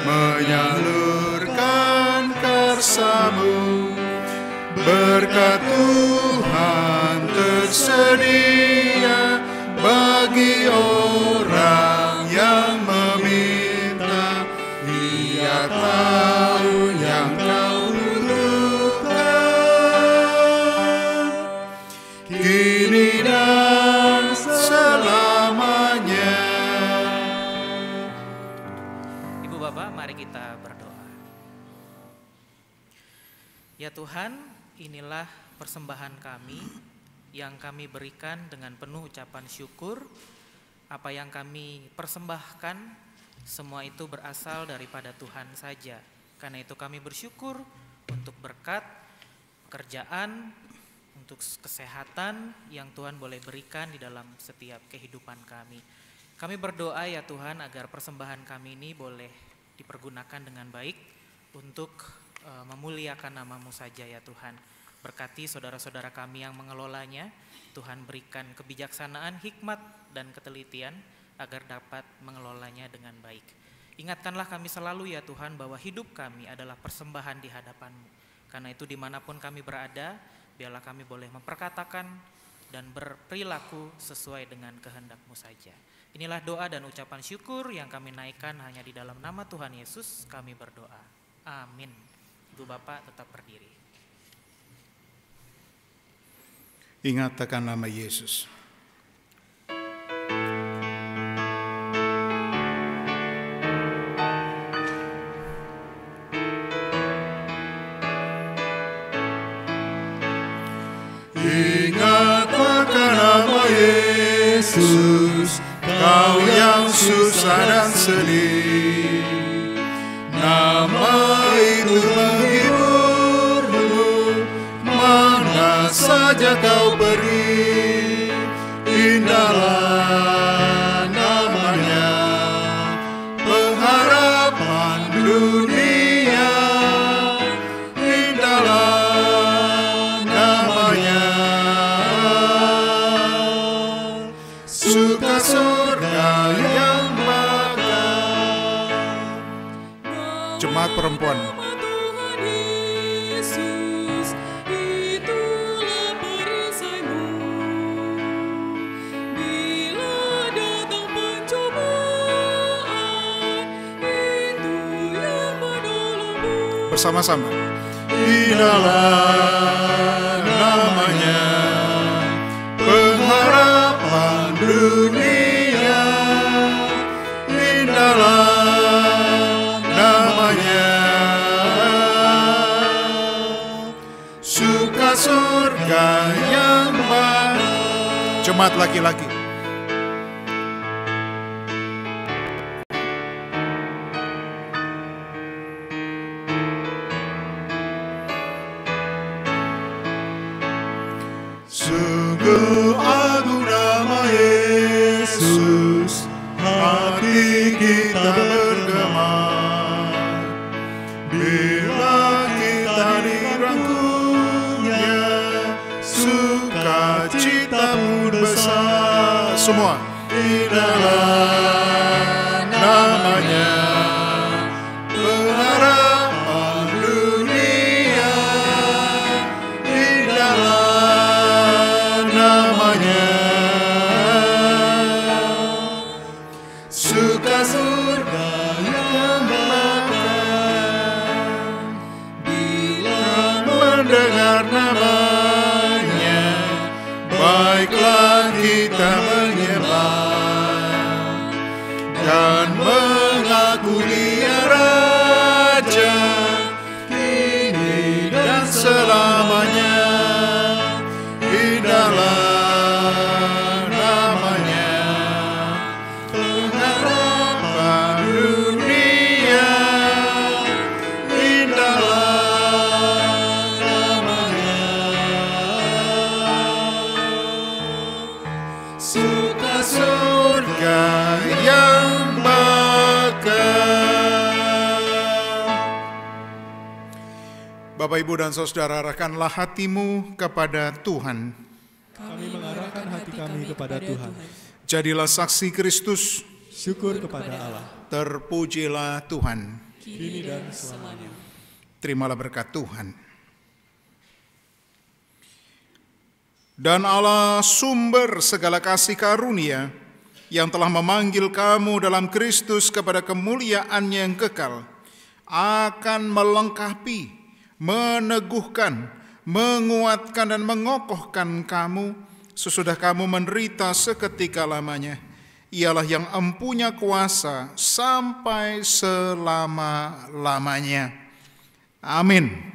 menyalurkan karsa-Mu. Berkat Tuhan tersedia bagi orang yang meminta. Ia tahu yang kau butuhkan, kini dan selamanya. Ibu Bapak, mari kita berdoa. Ya Tuhan, inilah persembahan kami yang kami berikan dengan penuh ucapan syukur. Apa yang kami persembahkan, semua itu berasal daripada Tuhan saja. Karena itu kami bersyukur untuk berkat, pekerjaan, untuk kesehatan yang Tuhan boleh berikan di dalam setiap kehidupan kami. Kami berdoa ya Tuhan agar persembahan kami ini boleh dipergunakan dengan baik untuk memuliakan nama-Mu saja ya Tuhan. Berkati saudara-saudara kami yang mengelolanya, Tuhan berikan kebijaksanaan, hikmat, dan ketelitian agar dapat mengelolanya dengan baik. Ingatkanlah kami selalu ya Tuhan bahwa hidup kami adalah persembahan di hadapan-Mu. Karena itu dimanapun kami berada, biarlah kami boleh memperkatakan dan berperilaku sesuai dengan kehendak-Mu saja. Inilah doa dan ucapan syukur yang kami naikkan hanya di dalam nama Tuhan Yesus kami berdoa. Amin. Ibu Bapak tetap berdiri. Ingat akan nama Yesus. Ingat akan nama Yesus, kau yang susah dan sedih. Nama itu menghiburmu, mana saja kau pergi. Indahlah namanya, pengharapan dunia. Indahlah namanya, suka surga yang bakal. Jemaat perempuan. Bersama-sama. Indahlah namanya, pengharapan dunia. Indahlah namanya, suka surga yang baru. Jemaat laki-laki. Sungguh agung nama Yesus, hati kita bergema bila kita dirangkulnya, sukacita pun besar. Semua. Indahlah namanya, pengharapan dunia. Indahlah namanya, suka surga yang bakal. Bila mendengar namanya, baiklah kita menyembah dan mengaku Dia Raja kini dan selamanya. Indahlah namanya, pengharapan dunia. Indahlah Bapak, Ibu, dan Saudara, arahkanlah hatimu kepada Tuhan. Kami mengarahkan hati kami kepada Tuhan. Jadilah saksi Kristus. Syukur kepada Allah. Terpujilah Tuhan. Kini dan selamanya. Terimalah berkat Tuhan. Dan Allah sumber segala kasih karunia yang telah memanggil kamu dalam Kristus kepada kemuliaan-Nya yang kekal, akan melengkapi, meneguhkan, menguatkan dan mengokohkan kamu sesudah kamu menderita seketika lamanya. Ialah yang empunya kuasa sampai selama-lamanya. Amin.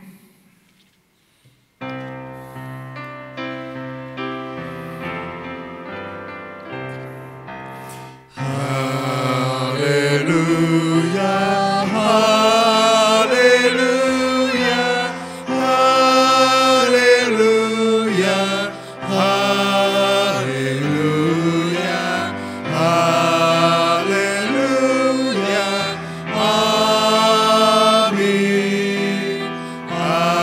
Haleluya, haleluya, haleluya, haleluya, haleluya, amin, amin, amin.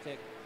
Cek.